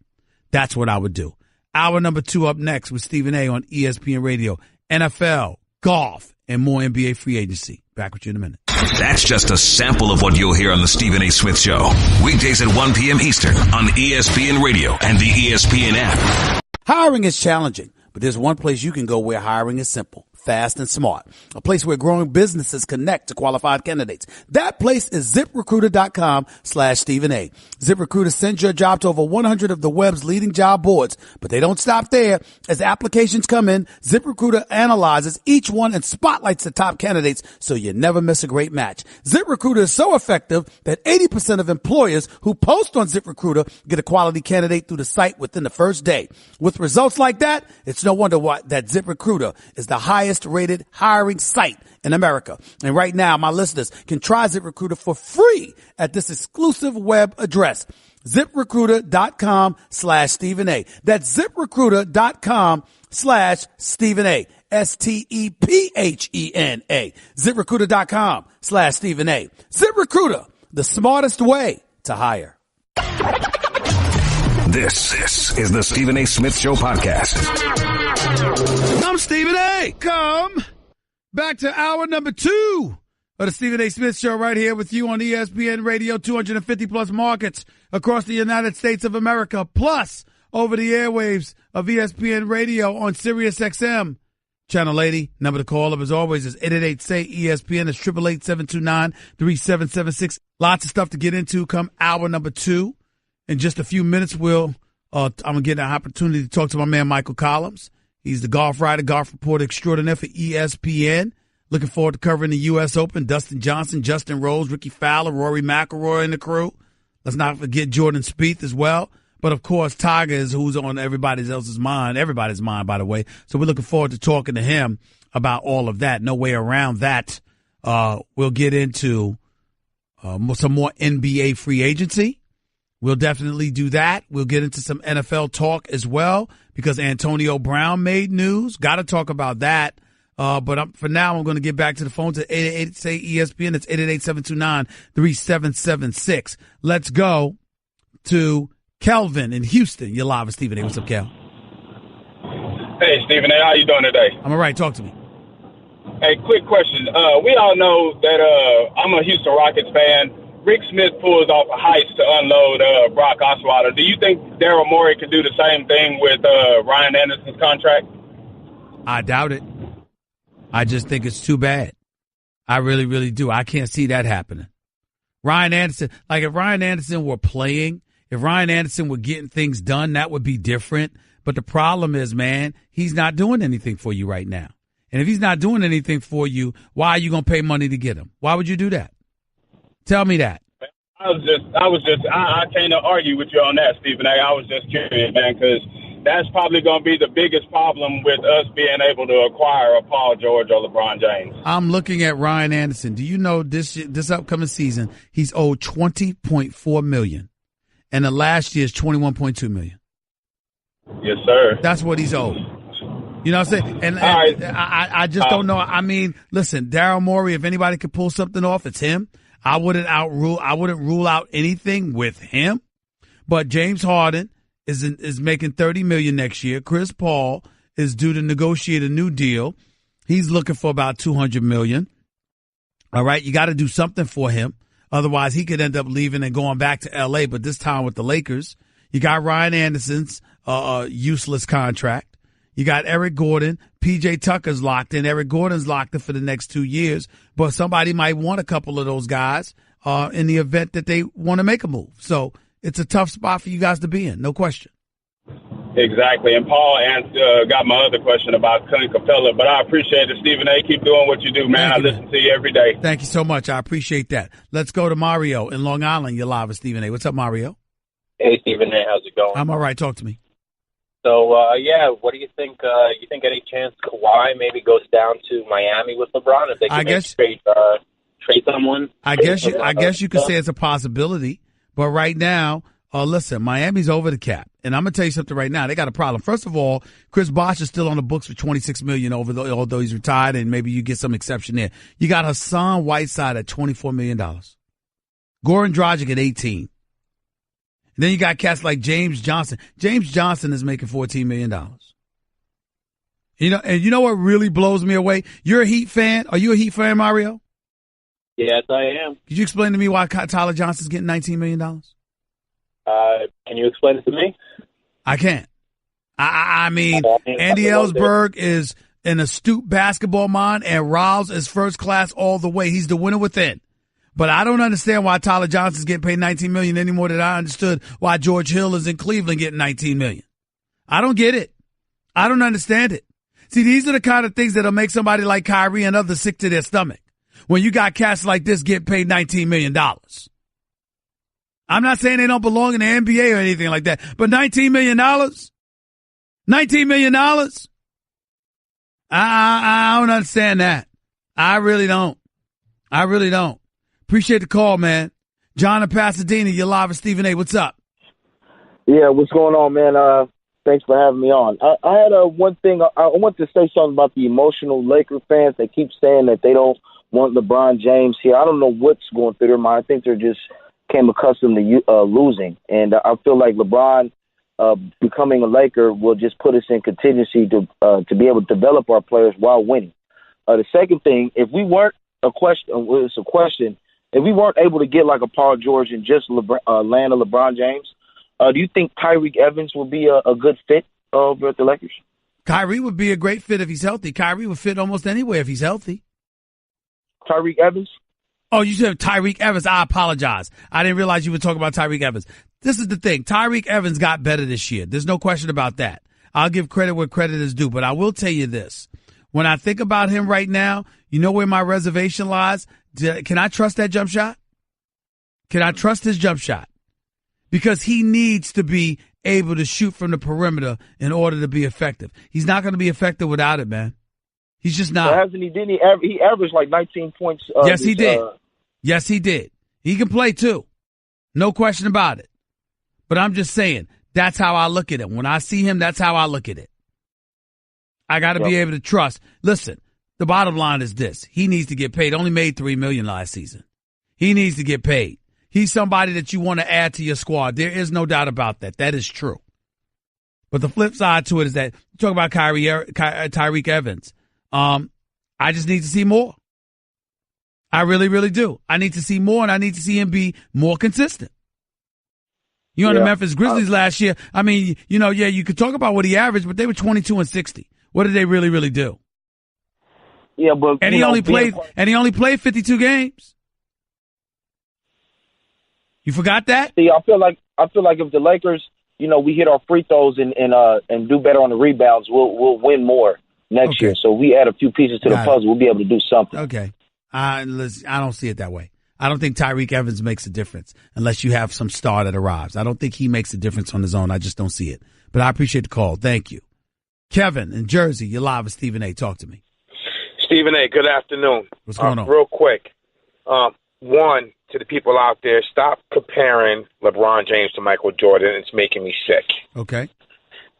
A: That's what I would do. Hour number 2 up next with Stephen A. on ESPN Radio. NFL, golf, and more NBA free agency. Back with you in a minute.
B: That's just a sample of what you'll hear on the Stephen A. Smith Show. Weekdays at 1 p.m. Eastern on ESPN Radio and the ESPN app.
A: Hiring is challenging, but there's one place you can go where hiring is simple, fast, and smart. A place where growing businesses connect to qualified candidates. That place is ZipRecruiter.com/Stephen A. ZipRecruiter sends your job to over 100 of the web's leading job boards, but they don't stop there. As applications come in, ZipRecruiter analyzes each one and spotlights the top candidates so you never miss a great match. ZipRecruiter is so effective that 80% of employers who post on ZipRecruiter get a quality candidate through the site within the first day. With results like that, it's no wonder that ZipRecruiter is the highest rated hiring site in America. And right now, my listeners can try ZipRecruiter for free at this exclusive web address, ZipRecruiter.com/Stephen A. That's ZipRecruiter.com/Stephen A. STEPHENA. ZipRecruiter.com/Stephen A. ZipRecruiter, the smartest way to hire.
B: This is the Stephen A. Smith Show podcast.
A: I'm Stephen A. Come back to hour number 2 of the Stephen A. Smith Show right here with you on ESPN Radio, 250 plus markets across the United States of America, plus over the airwaves of ESPN Radio on Sirius XM. Channel 80, number to call up as always is 888-SAY-ESPN. It's 888-729-3776. Lots of stuff to get into come hour number 2. In just a few minutes, I'm going to get an opportunity to talk to my man Michael Collins. He's the golf writer, golf reporter extraordinaire for ESPN. Looking forward to covering the U.S. Open. Dustin Johnson, Justin Rose, Ricky Fowler, Rory McIlroy and the crew. Let's not forget Jordan Spieth as well. But, of course, Tiger is who's on everybody's mind, by the way. So we're looking forward to talking to him about all of that. No way around that. We'll get into some more NBA free agency. We'll definitely do that. We'll get into some NFL talk as well because Antonio Brown made news. Got to talk about that. But for now, I'm going to get back to the phones at 888-SAY-ESPN. It's 888-729-3776. Let's go to Kelvin in Houston. You're live with Stephen A. What's up, Kel?
K: Hey, Stephen A. How you doing today?
A: I'm all right. Talk to me.
K: Hey, quick question. We all know that I'm a Houston Rockets fan. Rick Smith pulls off a heist to unload Brock Osweiler. Do you think Daryl Morey could do the same thing with Ryan Anderson's contract?
A: I doubt it. I just think it's too bad. I really, really do. I can't see that happening. Ryan Anderson, like if Ryan Anderson were playing, if Ryan Anderson were getting things done, that would be different. But the problem is, man, he's not doing anything for you right now. And if he's not doing anything for you, why are you going to pay money to get him? Why would you do that? Tell me that.
K: I can't argue with you on that, Stephen A. I was just curious, man, because that's probably going to be the biggest problem with us being able to acquire a Paul George or LeBron James.
A: I'm looking at Ryan Anderson. Do you know this upcoming season, he's owed $20.4 million. And the last year's $21.2 million.
K: Yes, sir.
A: That's what he's owed. You know what I'm saying? And I just don't know. I mean, listen, Daryl Morey, if anybody could pull something off, it's him. I wouldn't rule out anything with him. But James Harden is making $30 million next year. Chris Paul is due to negotiate a new deal. He's looking for about $200 million. All right, you got to do something for him. Otherwise, he could end up leaving and going back to L.A., but this time with the Lakers. You got Ryan Anderson's useless contract. You got Eric Gordon. P.J. Tucker's locked in. Eric Gordon's locked in for the next 2 years. But somebody might want a couple of those guys in the event that they want to make a move. So it's a tough spot for you guys to be in, no question.
K: Exactly. And Paul got my other question about Clint Capella, but I appreciate it, Stephen A. Keep doing what you do, man. I listen to you every day.
A: Thank you so much. I appreciate that. Let's go to Mario in Long Island. You're live with Stephen A. What's up, Mario?
L: Hey, Stephen A. How's it going?
A: I'm all right. Talk to me.
L: So, what do you think? You think any chance Kawhi maybe goes down to Miami with LeBron if they can trade someone?
A: I guess you could say it's a possibility. But right now, listen, Miami's over the cap. And I'm going to tell you something right now. They got a problem. First of all, Chris Bosh is still on the books for $26 million although he's retired, and maybe you get some exception there. You got Hassan Whiteside at $24 million. Goran Dragic at 18. And then you got cats like James Johnson. James Johnson is making $14 million. You know, and you know what really blows me away? You're a Heat fan. Are you a Heat fan, Mario?
L: Yes, I am.
A: Could you explain to me why Tyler Johnson's getting $19 million?
L: Can you explain it to me?
A: I can't. I mean, Andy Ellsberg is an astute basketball mind, and Riles is first class all the way. He's the winner within. But I don't understand why Tyler Johnson's getting paid $19 million any more than I understood why George Hill is in Cleveland getting $19 million. I don't get it. I don't understand it. See, these are the kind of things that'll make somebody like Kyrie and others sick to their stomach. When you got cats like this getting paid $19 million. I'm not saying they don't belong in the NBA or anything like that, but $19 million? $19 million? I don't understand that. I really don't. Appreciate the call, man. John in Pasadena, you're live with Stephen A. What's up?
E: Yeah, what's going on, man? Thanks for having me on. I had one thing. I want to say something about the emotional Laker fans. They keep saying that they don't want LeBron James here. I don't know what's going through their mind. I think they're just came accustomed to losing. And I feel like LeBron becoming a Laker will just put us in contingency to be able to develop our players while winning. The second thing, if we weren't if we weren't able to get like a Paul George and just land a LeBron James, do you think Tyreek Evans would be a good fit over at the Lakers?
A: Kyrie would be a great fit if he's healthy. Kyrie would fit almost anywhere if he's healthy.
E: Tyreek Evans?
A: Oh, you said Tyreek Evans. I apologize. I didn't realize you were talking about Tyreek Evans. This is the thing. Tyreek Evans got better this year. There's no question about that. I'll give credit where credit is due, but I will tell you this. When I think about him right now, you know where my reservation lies? Can I trust that jump shot? Can I trust his jump shot? Because he needs to be able to shoot from the perimeter in order to be effective. He's not going to be effective without it, man. He's just not.
E: Well, he averaged like 19 points?
A: Yes, he did. Yes, he did. He can play too. No question about it. But I'm just saying, that's how I look at it. When I see him, that's how I look at it. I got to be able to trust. Listen, the bottom line is this. He needs to get paid. Only made $3 million last season. He needs to get paid. He's somebody that you want to add to your squad. There is no doubt about that. That is true. But the flip side to it is that you talk about Tyreek Evans. I just need to see more. I really, really do. I need to see more, and I need to see him be more consistent. You know, the Memphis Grizzlies last year, I mean, you know, yeah, you could talk about what he averaged, but they were 22 and 60. What did they really, really do?
E: Yeah, but
A: and he only played 52 games. You forgot that?
E: See, I feel like if the Lakers, you know, we hit our free throws and do better on the rebounds, we'll win more next year. So we add a few pieces to the puzzle, we'll be able to do something.
A: Okay. I don't see it that way. I don't think Tyreek Evans makes a difference unless you have some star that arrives. I don't think he makes a difference on his own. I just don't see it. But I appreciate the call. Thank you. Kevin in Jersey, you're live with Stephen A. Talk to me.
M: Stephen A., good afternoon.
A: What's going on?
M: Real quick. One, to the people out there, stop comparing LeBron James to Michael Jordan. It's making me sick.
A: Okay.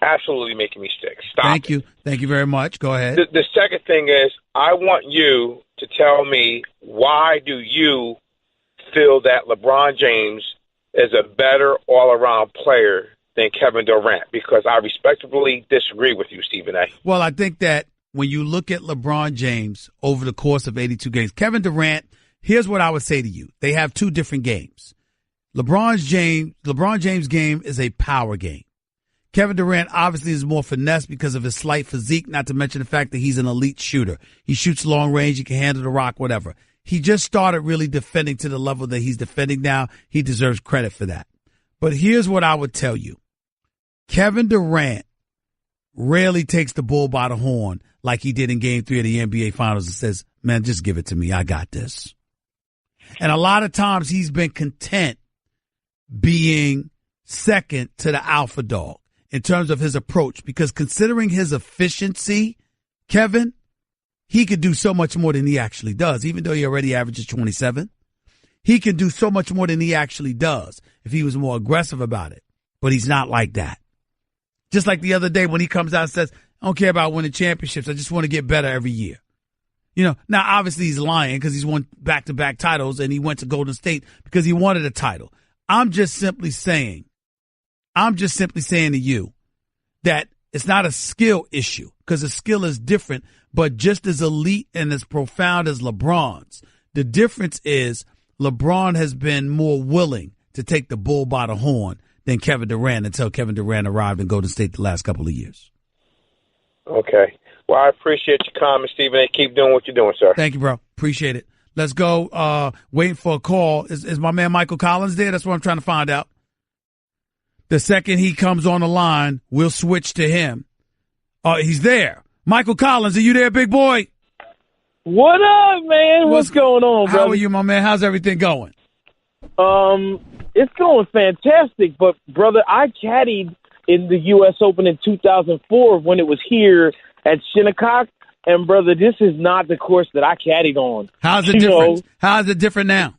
M: Absolutely making me sick. Stop.
A: Thank you. Thank you very much. Go ahead.
M: The second thing is, I want you to tell me, why do you feel that LeBron James is a better all-around player than Kevin Durant? Because I respectfully disagree with you, Stephen A.
A: Well, I think that when you look at LeBron James over the course of 82 games, Kevin Durant, here's what I would say to you. They have two different games. LeBron James' game is a power game. Kevin Durant obviously is more finesse because of his slight physique, not to mention the fact that he's an elite shooter. He shoots long range, he can handle the rock, whatever. He just started really defending to the level that he's defending now. He deserves credit for that. But here's what I would tell you. Kevin Durant rarely takes the bull by the horn like he did in Game 3 of the NBA Finals and says, man, just give it to me. I got this. And a lot of times he's been content being second to the alpha dog in terms of his approach, because considering his efficiency, Kevin, he could do so much more than he actually does. Even though he already averages 27, he can do so much more than he actually does if he was more aggressive about it. But he's not like that. Just like the other day when he comes out and says, I don't care about winning championships. I just want to get better every year. You know, now obviously he's lying because he's won back-to-back titles and he went to Golden State because he wanted a title. I'm just simply saying to you that it's not a skill issue, because the skill is different, but just as elite and as profound as LeBron's. The difference is LeBron has been more willing to take the bull by the horn than Kevin Durant until Kevin Durant arrived in Golden State the last couple of years.
M: Okay. Well, I appreciate your comments, Stephen A. Keep doing what you're doing, sir.
A: Thank you, bro. Appreciate it. Let's go. Waiting for a call. Is my man Michael Collins there? That's what I'm trying to find out. The second he comes on the line, we'll switch to him. He's there. Michael Collins, are you there, big boy?
N: What up, man? What's going on, brother?
A: How are you, my man? How's everything going?
N: It's going fantastic, but, brother, I caddied in the U.S. Open in 2004 when it was here at Shinnecock, and, brother, this is not the course that I caddied on.
A: How's it different? How's it different now?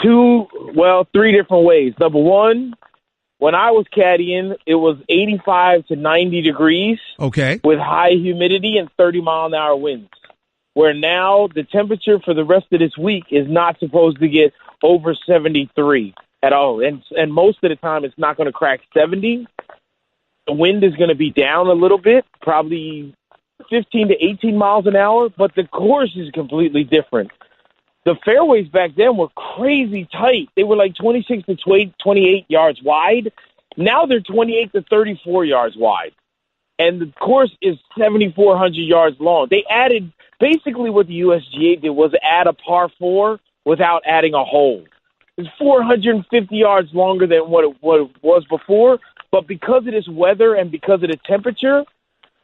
N: Three different ways. Number one, when I was caddying, it was 85 to 90 degrees.
A: Okay.
N: With high humidity and 30-mile-an-hour winds. Where now the temperature for the rest of this week is not supposed to get over 73 at all. And most of the time it's not going to crack 70. The wind is going to be down a little bit, probably 15 to 18 miles an hour, but the course is completely different. The fairways back then were crazy tight. They were like 26 to 28 yards wide. Now they're 28 to 34 yards wide. And the course is 7,400 yards long. They added, basically what the USGA did was add a par 4 without adding a hole. It's 450 yards longer than what it was before, but because of this weather and because of the temperature,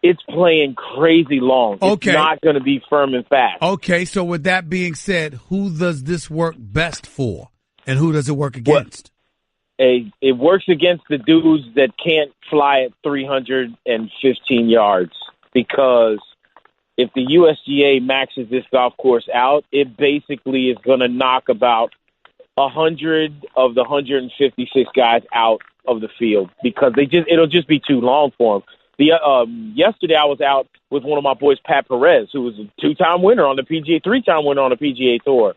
N: it's playing crazy long.
A: Okay.
N: It's not going to be firm and fast.
A: Okay, so with that being said, who does this work best for, and who does it work against?
N: It works against the dudes that can't fly at 315 yards, because if the USGA maxes this golf course out, it basically is going to knock about 100 of the 156 guys out of the field, because it'll just be too long for them. Yesterday I was out with one of my boys, Pat Perez, who was a 2-time winner on the PGA, 3-time winner on the PGA Tour.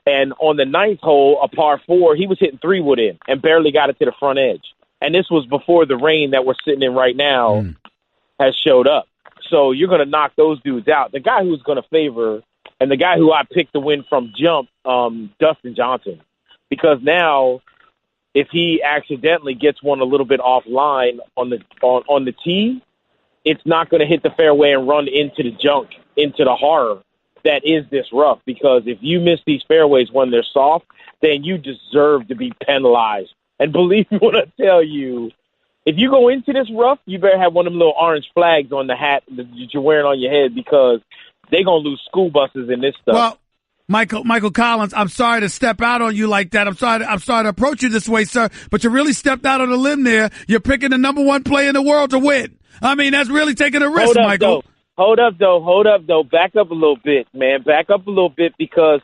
N: And on the 9th hole, a par 4, he was hitting 3-wood in and barely got it to the front edge. And this was before the rain that we're sitting in right now has showed up. So you're going to knock those dudes out. The guy who's going to favor, and the guy who I picked to win from jump, Dustin Johnson. Because now, if he accidentally gets one a little bit offline on the tee, it's not going to hit the fairway and run into the junk, into the horror that is this rough. Because if you miss these fairways when they're soft, then you deserve to be penalized. And believe me when I tell you, if you go into this rough, you better have one of them little orange flags on the hat that you're wearing on your head, because they're going to lose school buses in this stuff.
A: Well, Michael Collins, I'm sorry to step out on you like that. I'm sorry to approach you this way, sir, but you really stepped out on a limb there. You're picking the number 1 player in the world to win. I mean, that's really taking a risk, Michael.
N: Hold up, though. Back up a little bit, man. Back up a little bit, because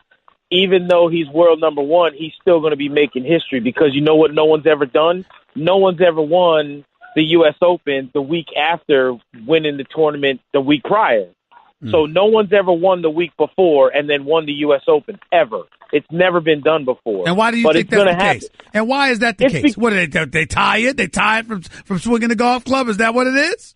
N: even though he's world number 1, he's still going to be making history, because you know what no one's ever done? No one's ever won the U.S. Open the week after winning the tournament the week prior. So no one's ever won the week before and then won the U.S. Open, ever. It's never been done before.
A: And why do you think that's the case? And why is that the case? What do they tie it? They tie it from swinging the golf club? Is that what it is?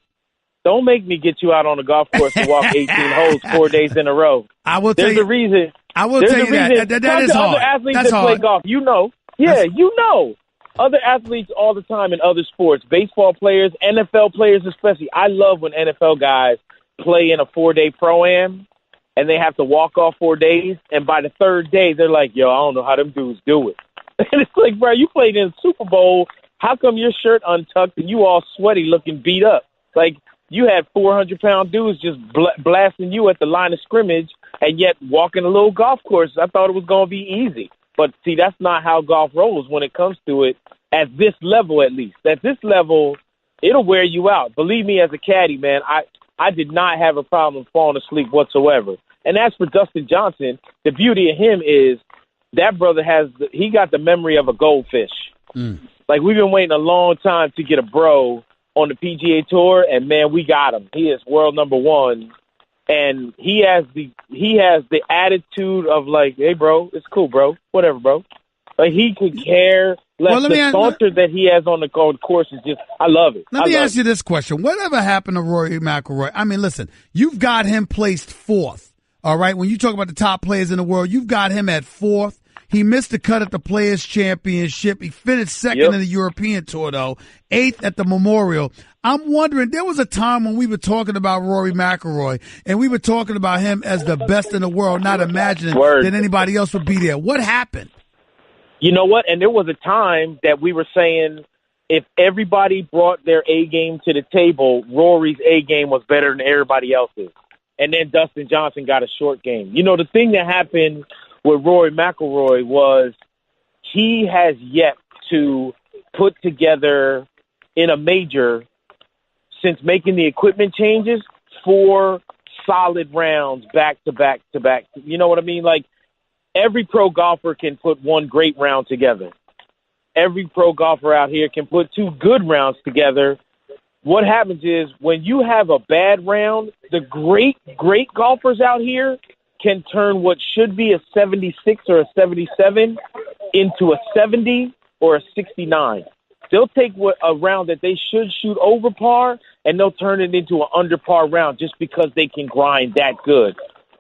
N: Don't make me get you out on the golf course and walk 18 holes 4 days in a row.
A: I will tell you.
N: There's a reason.
A: I will tell you that is hard.
N: Other athletes
A: That's
N: that
A: hard.
N: play golf, you know. Yeah, you know. Other athletes all the time in other sports, baseball players, NFL players especially. I love when NFL guys play in a 4-day pro-am and they have to walk off 4 days, and by the 3rd day they're like, yo, I don't know how them dudes do it. And it's like, bro, you played in a Super Bowl, how come your shirt untucked and you all sweaty looking beat up? Like, you had 400-pound dudes just blasting you at the line of scrimmage, and yet walking a little golf course, I thought it was going to be easy. But see, that's not how golf rolls when it comes to it, at this level at least. At this level, it'll wear you out. Believe me, as a caddy, man, I did not have a problem falling asleep whatsoever. And as for Dustin Johnson, the beauty of him is that brother he got the memory of a goldfish. Like, we've been waiting a long time to get a bro on the PGA Tour, and man, we got him. He is world number 1, and he has the attitude of like, hey, bro, it's cool, bro, whatever, bro. Like, he could care less.
A: Well,
N: the saunter that he has on the course is just, I love it.
A: Let me ask you this question. Whatever happened to Rory McIlroy? I mean, listen, you've got him placed 4th, all right? When you talk about the top players in the world, you've got him at 4th. He missed the cut at the Players' Championship. He finished 2nd in the European Tour, though, 8th at the Memorial. I'm wondering, there was a time when we were talking about Rory McIlroy, and we were talking about him as the best in the world, not imagining that anybody else would be there. What happened?
N: You know what? And there was a time that we were saying if everybody brought their A game to the table, Rory's A game was better than everybody else's. And then Dustin Johnson got a short game. You know, the thing that happened with Rory McIlroy was he has yet to put together in a major, since making the equipment changes, 4 solid rounds back to back to back. You know what I mean? Like, every pro golfer can put one great round together. every pro golfer out here can put two good rounds together. What happens is when you have a bad round, the great golfers out here can turn what should be a 76 or a 77 into a 70 or a 69. They'll take a round that they should shoot over par, and they'll turn it into an under par round just because they can grind that good.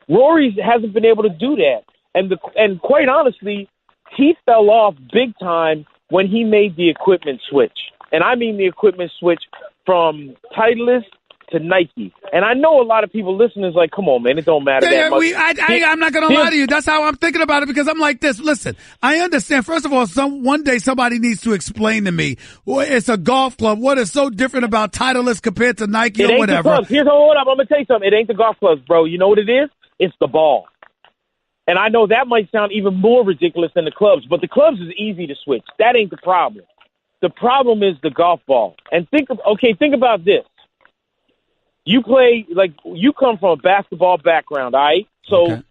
N: Rory hasn't been able to do that. And quite honestly, he fell off big time when he made the equipment switch. And I mean the equipment switch from Titleist to Nike. And I know a lot of people listening is like, come on, man, it don't matter that much.
A: I'm not going to lie to you. That's how I'm thinking about it, because I'm like this. Listen, I understand. First of all, one day somebody needs to explain to me, well, it's a golf club. What is so different about Titleist compared to Nike or whatever?
N: Hold up. I'm going to tell you something. It ain't the golf clubs, bro. You know what it is? It's the ball. And I know that might sound even more ridiculous than the clubs, but the clubs is easy to switch. That ain't the problem. The problem is the golf ball. And think about this. You come from a basketball background, all right? So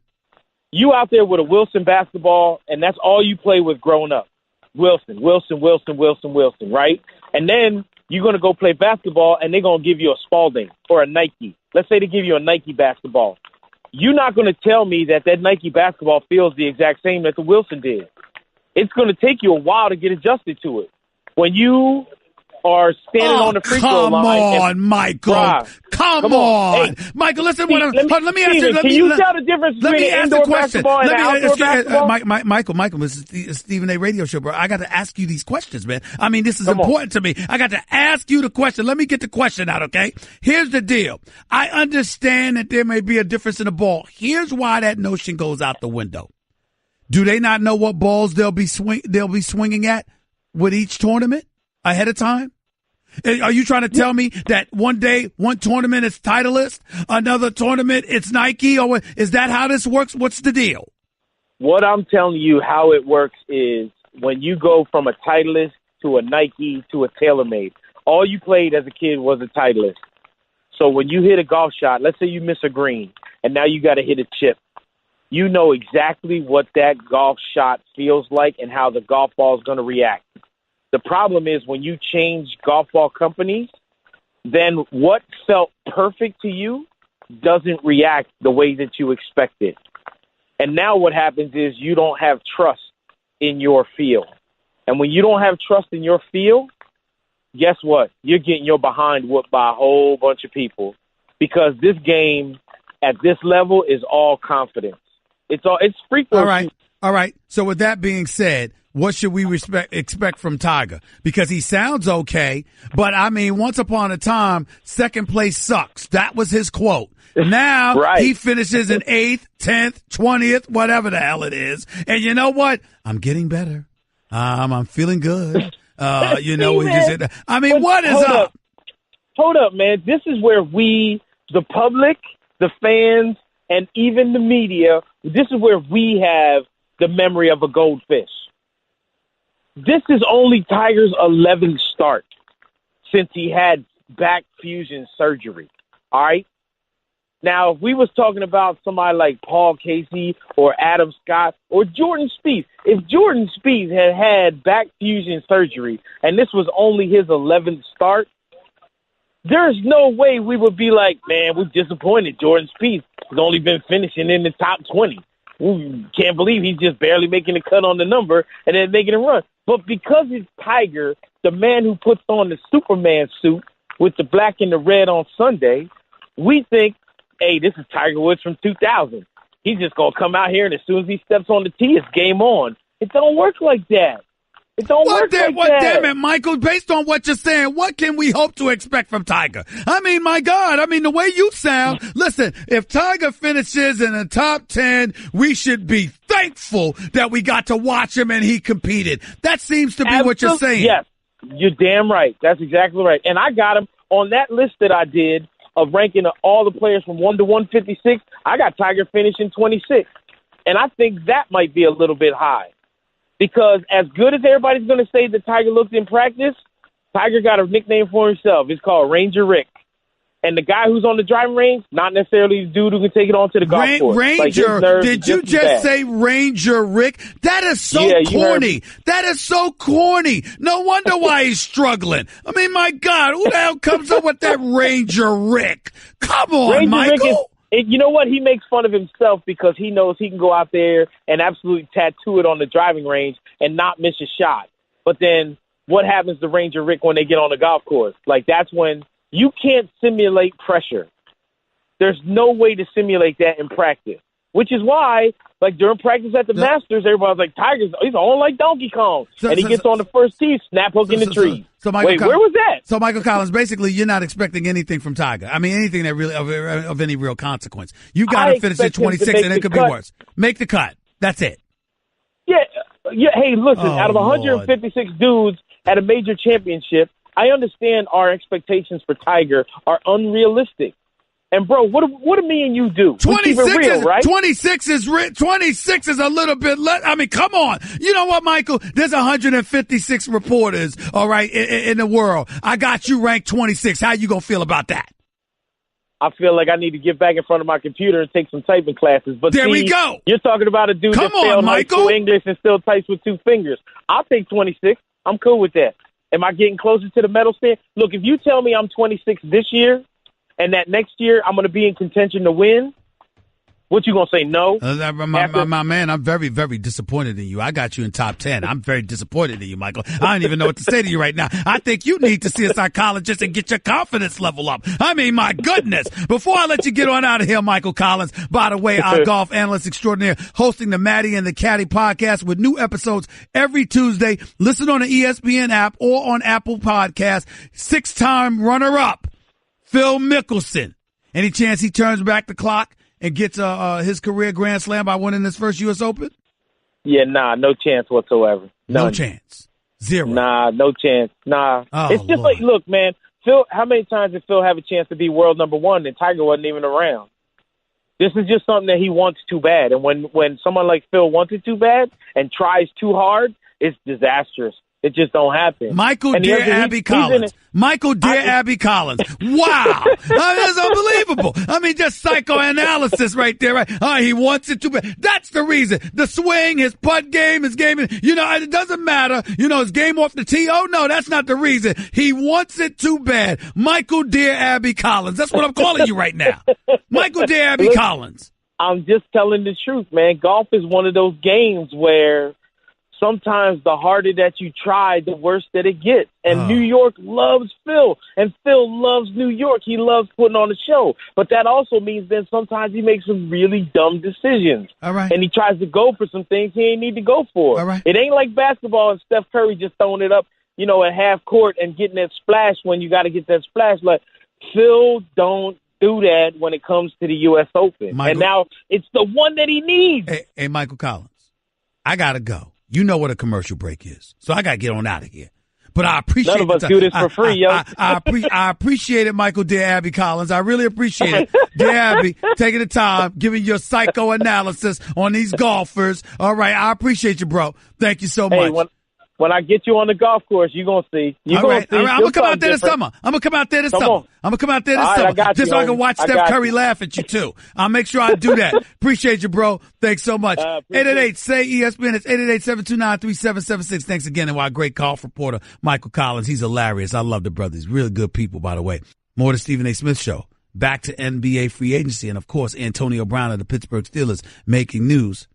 N: you out there with a Wilson basketball, and that's all you play with growing up. Wilson, right? And then you're going to go play basketball, and they're going to give you a Spalding or a Nike. Let's say they give you a Nike basketball. You're not going to tell me that Nike basketball feels the exact same that the Wilson did. It's going to take you a while to get adjusted to it. When you are standing on the free throw line.
A: Michael. Come on. Hey, Michael, listen. Let me ask you.
N: Can you tell the difference between indoor basketball and outdoor basketball?
A: Michael, this is the Stephen A. radio show, bro. I got to ask you these questions, man. I mean, this is important to me. I got to ask you the question. Let me get the question out, okay? Here's the deal. I understand that there may be a difference in the ball. Here's why that notion goes out the window. Do they not know what balls they'll be swinging at with each tournament ahead of time? Are you trying to tell me that one day, one tournament is Titleist, another tournament it's Nike, or is that how this works? What's the deal?
N: What I'm telling you how it works is when you go from a Titleist to a Nike to a TaylorMade, all you played as a kid was a Titleist. So when you hit a golf shot, let's say you miss a green, and now you got to hit a chip. You know exactly what that golf shot feels like and how the golf ball is going to react. The problem is when you change golf ball companies, then what felt perfect to you doesn't react the way that you expected. And now what happens is you don't have trust in your field. And when you don't have trust in your field, guess what? You're getting your behind whooped by a whole bunch of people, because this game at this level is all confidence. It's free throw.
A: All right. So with that being said, what should we expect from Tiger? Because he sounds okay, but I mean, once upon a time, second place sucks. That was his quote. Now he finishes in 8th, 10th, 20th, whatever the hell it is. And you know what? I'm getting better. I'm feeling good. What is up?
N: Hold up, man. This is where we, the public, the fans, and even the media, this is where we have the memory of a goldfish. This is only Tiger's 11th start since he had back fusion surgery. All right? Now, if we was talking about somebody like Paul Casey or Adam Scott or Jordan Spieth, if Jordan Spieth had back fusion surgery and this was only his 11th start, there's no way we would be like, man, we're disappointed. Jordan Spieth has only been finishing in the top 20. We can't believe he's just barely making a cut on the number and then making a run. But because it's Tiger, the man who puts on the Superman suit with the black and the red on Sunday, we think, hey, this is Tiger Woods from 2000. He's just going to come out here, and as soon as he steps on the tee, it's game on. It don't work like that. It don't work like that.
A: Damn it, Michael, based on what you're saying, what can we hope to expect from Tiger? I mean, my God, the way you sound, listen, if Tiger finishes in the top 10, we should be thankful that we got to watch him and he competed. That seems to be what you're saying.
N: Yes, you're damn right. That's exactly right. And I got him on that list that I did of ranking all the players from 1 to 156. I got Tiger finishing 26. And I think that might be a little bit high. Because as good as everybody's going to say that Tiger looked in practice, Tiger got a nickname for himself. It's called Ranger Rick. And the guy who's on the driving range, not necessarily the dude who can take it onto the golf course.
A: Ranger, did you just say Ranger Rick? That is so corny. That is so corny. No wonder why he's struggling. I mean, my God, who the hell comes up with that Ranger Rick? Come on,
N: Ranger
A: Michael.
N: Rick you know what? He makes fun of himself because he knows he can go out there and absolutely tattoo it on the driving range and not miss a shot. But then what happens to Ranger Rick when they get on the golf course? Like, that's when you can't simulate pressure. There's no way to simulate that in practice, which is why, like, during practice at the Masters, everybody's like, Tiger's, he's on like Donkey Kong. And he gets on the first tee, snap hook in the tree. Wait, where was that?
A: So, Michael Collins, basically, you're not expecting anything from Tiger. I mean, anything that really of any real consequence. You got to finish at 26, and it could be worse. Make the cut. That's it.
N: Yeah. Hey, listen, out of 156 dudes at a major championship, I understand our expectations for Tiger are unrealistic. And, bro, what do me and you do?
A: 26
N: real, right?
A: 26 is a little bit less. I mean, come on. You know what, Michael? There's 156 reporters, all right, in the world. I got you ranked 26. How you going to feel about that?
N: I feel like I need to get back in front of my computer and take some typing classes. But
A: there we go.
N: You're talking about a dude that failed high school English and still types with two fingers. I'll take 26. I'm cool with that. Am I getting closer to the medal stand? Look, if you tell me I'm 26 this year and that next year I'm going to be in contention to win, what you going to say, no?
A: My man, I'm very, very disappointed in you. I got you in top 10. I'm very disappointed in you, Michael. I don't even know what to say to you right now. I think you need to see a psychologist and get your confidence level up. I mean, my goodness. Before I let you get on out of here, Michael Collins, by the way, our golf analyst extraordinaire, hosting the Maddie and the Caddy podcast with new episodes every Tuesday. Listen on the ESPN app or on Apple Podcasts. 6-time runner-up, Phil Mickelson. Any chance he turns back the clock and gets his career Grand Slam by winning his first U.S. Open?
N: Yeah, no chance whatsoever.
A: No chance. Zero.
N: No chance. It's just like, look, man, Phil, how many times did Phil have a chance to be world number one and Tiger wasn't even around? This is just something that he wants too bad. And when someone like Phil wants it too bad and tries too hard, it's disastrous. It just don't happen.
A: Michael, dear Abby Collins. Michael, dear Abby Collins. Wow. That's unbelievable. I mean, just psychoanalysis right there, right? He wants it too bad. That's the reason. The swing, his putt game, his game, you know, it doesn't matter. You know, his game off the tee. Oh, no, that's not the reason. He wants it too bad. Michael, dear Abby Collins. That's what I'm calling you right now. Michael, dear Abby Collins.
N: I'm just telling the truth, man. Golf is one of those games where sometimes the harder that you try, the worse that it gets. And New York loves Phil, and Phil loves New York. He loves putting on a show. But that also means then sometimes he makes some really dumb decisions.
A: All right.
N: And he tries to go for some things he ain't need to go for.
A: All right.
N: It ain't like basketball and Steph Curry just throwing it up, you know, at half court and getting that splash when you got to get that splash. Like, Phil don't do that when it comes to the U.S. Open.
A: Michael,
N: and now it's the one that he needs.
A: Hey, Michael Collins, I got to go. You know what a commercial break is, so I got to get on out of here. But I appreciate
N: None of us do this for free, yo.
A: I appreciate it, Michael, dear Abby Collins. I really appreciate it. Dear Abby, taking the time, giving your psychoanalysis on these golfers. All right, I appreciate you, bro. Thank you so much.
N: When I get you on the golf course, you're going to see.
A: All right. I'm going to come out there this summer. Just so I can watch Steph Curry laugh at you, too. I'll make sure I do that. Appreciate you, bro. Thanks so much. 888-SAY-ESPN. It's 888-729-3776. Thanks again. And our great golf reporter, Michael Collins. He's hilarious. I love the brother. He's really good people, by the way. More to Stephen A. Smith Show. Back to NBA free agency. And, of course, Antonio Brown of the Pittsburgh Steelers making news.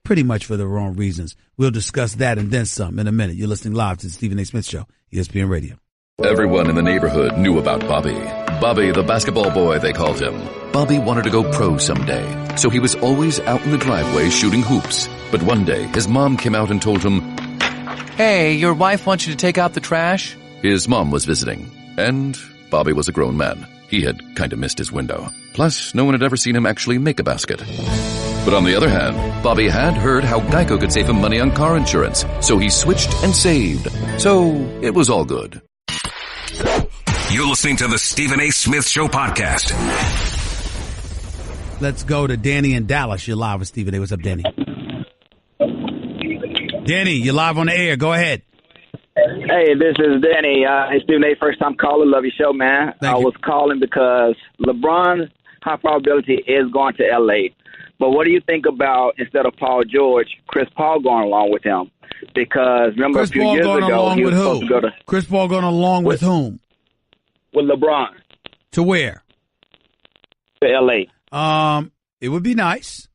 A: Pretty much for the wrong reasons. We'll discuss that and then some in a minute. You're listening live to the Stephen A. Smith Show, ESPN Radio.
O: Everyone in the neighborhood knew about Bobby. Bobby, the basketball boy, they called him. Bobby wanted to go pro someday, so he was always out in the driveway shooting hoops. But one day, his mom came out and told him,
P: "Hey, your wife wants you to take out the trash?"
O: His mom was visiting, and Bobby was a grown man. He had kind of missed his window. Plus, no one had ever seen him actually make a basket. But on the other hand, Bobby had heard how Geico could save him money on car insurance, so he switched and saved. So it was all good.
B: You're listening to the Stephen A. Smith Show podcast.
A: Let's go to Danny in Dallas. You're live with Stephen A. What's up, Danny? Danny, you're live on the air. Go ahead.
Q: Hey, Hey, this is Danny. It's Stephen A. First time caller. Love your show, man. I was calling because LeBron, high probability, is going to L.A. But what do you think about, instead of Paul George, Chris Paul going along with him? Because remember
A: Chris
Q: a few
A: Paul
Q: years
A: going
Q: ago,
A: along
Q: he was
A: with
Q: supposed
A: who?
Q: to go to
A: Chris Paul going along with whom?
Q: with LeBron
A: To where?
Q: to L.A.
A: It would be nice.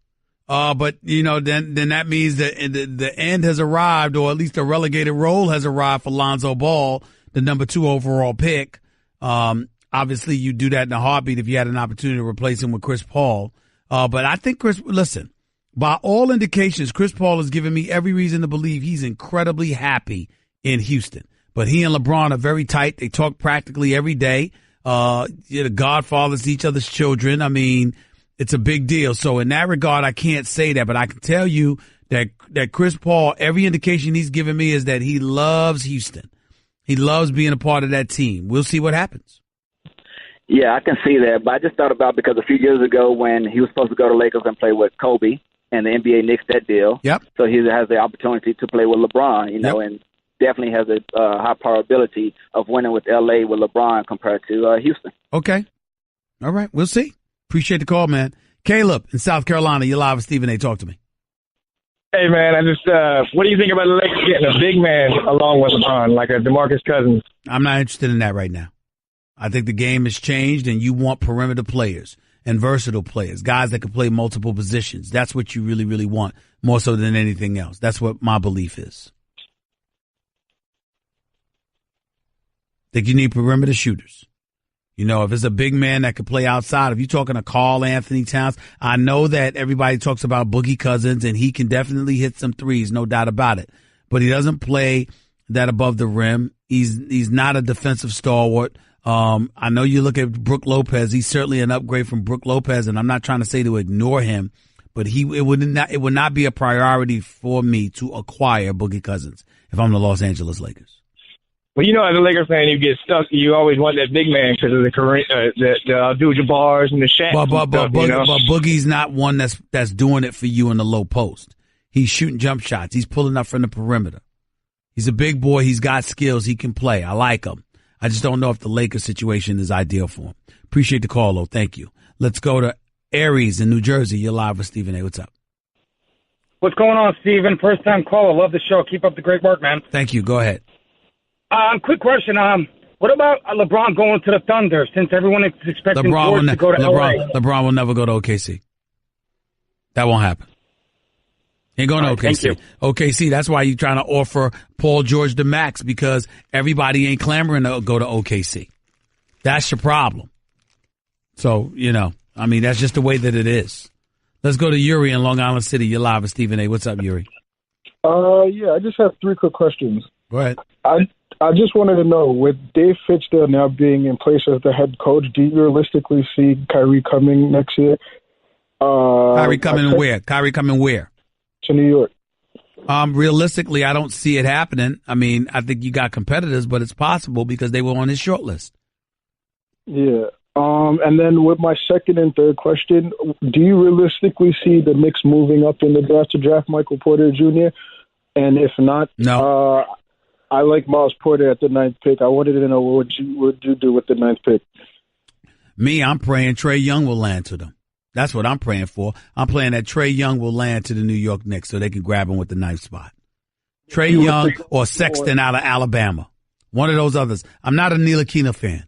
A: But then that means that the end has arrived, or at least a relegated role has arrived for Lonzo Ball, the number 2 overall pick. Obviously you do that in a heartbeat if you had an opportunity to replace him with Chris Paul. But I think listen, by all indications, Chris Paul has given me every reason to believe he's incredibly happy in Houston. But he and LeBron are very tight. They talk practically every day. The godfathers to each other's children. I mean, it's a big deal. So in that regard, I can't say that, but I can tell you that Chris Paul, every indication he's given me is that he loves Houston. He loves being a part of that team. We'll see what happens.
Q: Yeah, I can see that. But I just thought about, because a few years ago when he was supposed to go to Lakers and play with Kobe, and the NBA nixed that deal.
A: Yep.
Q: So he has the opportunity to play with LeBron, and definitely has a high probability of winning with LA with LeBron compared to Houston.
A: Okay. All right. We'll see. Appreciate the call, man. Caleb in South Carolina, you're live with Stephen A. Talk to me.
R: Hey, man, what do you think about the Lakers getting a big man along with LeBron, like a DeMarcus Cousins?
A: I'm not interested in that right now. I think the game has changed, and you want perimeter players and versatile players, guys that can play multiple positions. That's what you really, really want, more so than anything else. That's what my belief is. I think you need perimeter shooters. If it's a big man that could play outside, if you're talking to Karl Anthony Towns, I know that everybody talks about Boogie Cousins, and he can definitely hit some threes, no doubt about it. But he doesn't play that above the rim. He's not a defensive stalwart. I know you look at Brook Lopez. He's certainly an upgrade from Brook Lopez, and I'm not trying to say to ignore him, but it would not be a priority for me to acquire Boogie Cousins if I'm the Los Angeles Lakers.
R: Well, as a Lakers fan, you get stuck. You always want that big man because of the Abdul-Jabbars and the Shaq.
A: But Boogie's not one that's doing it for you in the low post. He's shooting jump shots. He's pulling up from the perimeter. He's a big boy. He's got skills. He can play. I like him. I just don't know if the Lakers situation is ideal for him. Appreciate the call, though. Thank you. Let's go to Aries in New Jersey. You're live with Stephen A. What's up?
S: What's going on, Stephen? First-time caller. Love the show. Keep up the great work, man.
A: Thank you. Go ahead.
S: Quick question. What about LeBron going to the Thunder, since everyone is expecting George to go to LA?
A: LeBron will never go to OKC. That won't happen. He ain't going to OKC. OKC, that's why you're trying to offer Paul George the max, because everybody ain't clamoring to go to OKC. That's your problem. So, that's just the way that it is. Let's go to Yuri in Long Island City. You're live with Stephen A. What's up, Yuri?
T: Yeah, I just have 3 quick questions.
A: Go ahead.
T: I just wanted to know, with Dave Fizdale now being in place as the head coach, do you realistically see Kyrie coming next year?
A: Kyrie coming where? Kyrie coming where?
T: To New York.
A: Realistically, I don't see it happening. I mean, I think you got competitors, but it's possible because they were on his short list.
T: Yeah. And then with my second and third question, do you realistically see the Knicks moving up in the draft to draft Michael Porter Jr.? And if not,
A: no.
T: I like Miles Porter at the 9th pick. I wanted to know what would you do with the 9th pick?
A: Me, I'm praying Trae Young will land to them. That's what I'm praying for. I'm praying that Trae Young will land to the New York Knicks so they can grab him with the 9th spot. Trae Young or Sexton out of Alabama. One of those others. I'm not a Ntilikina fan.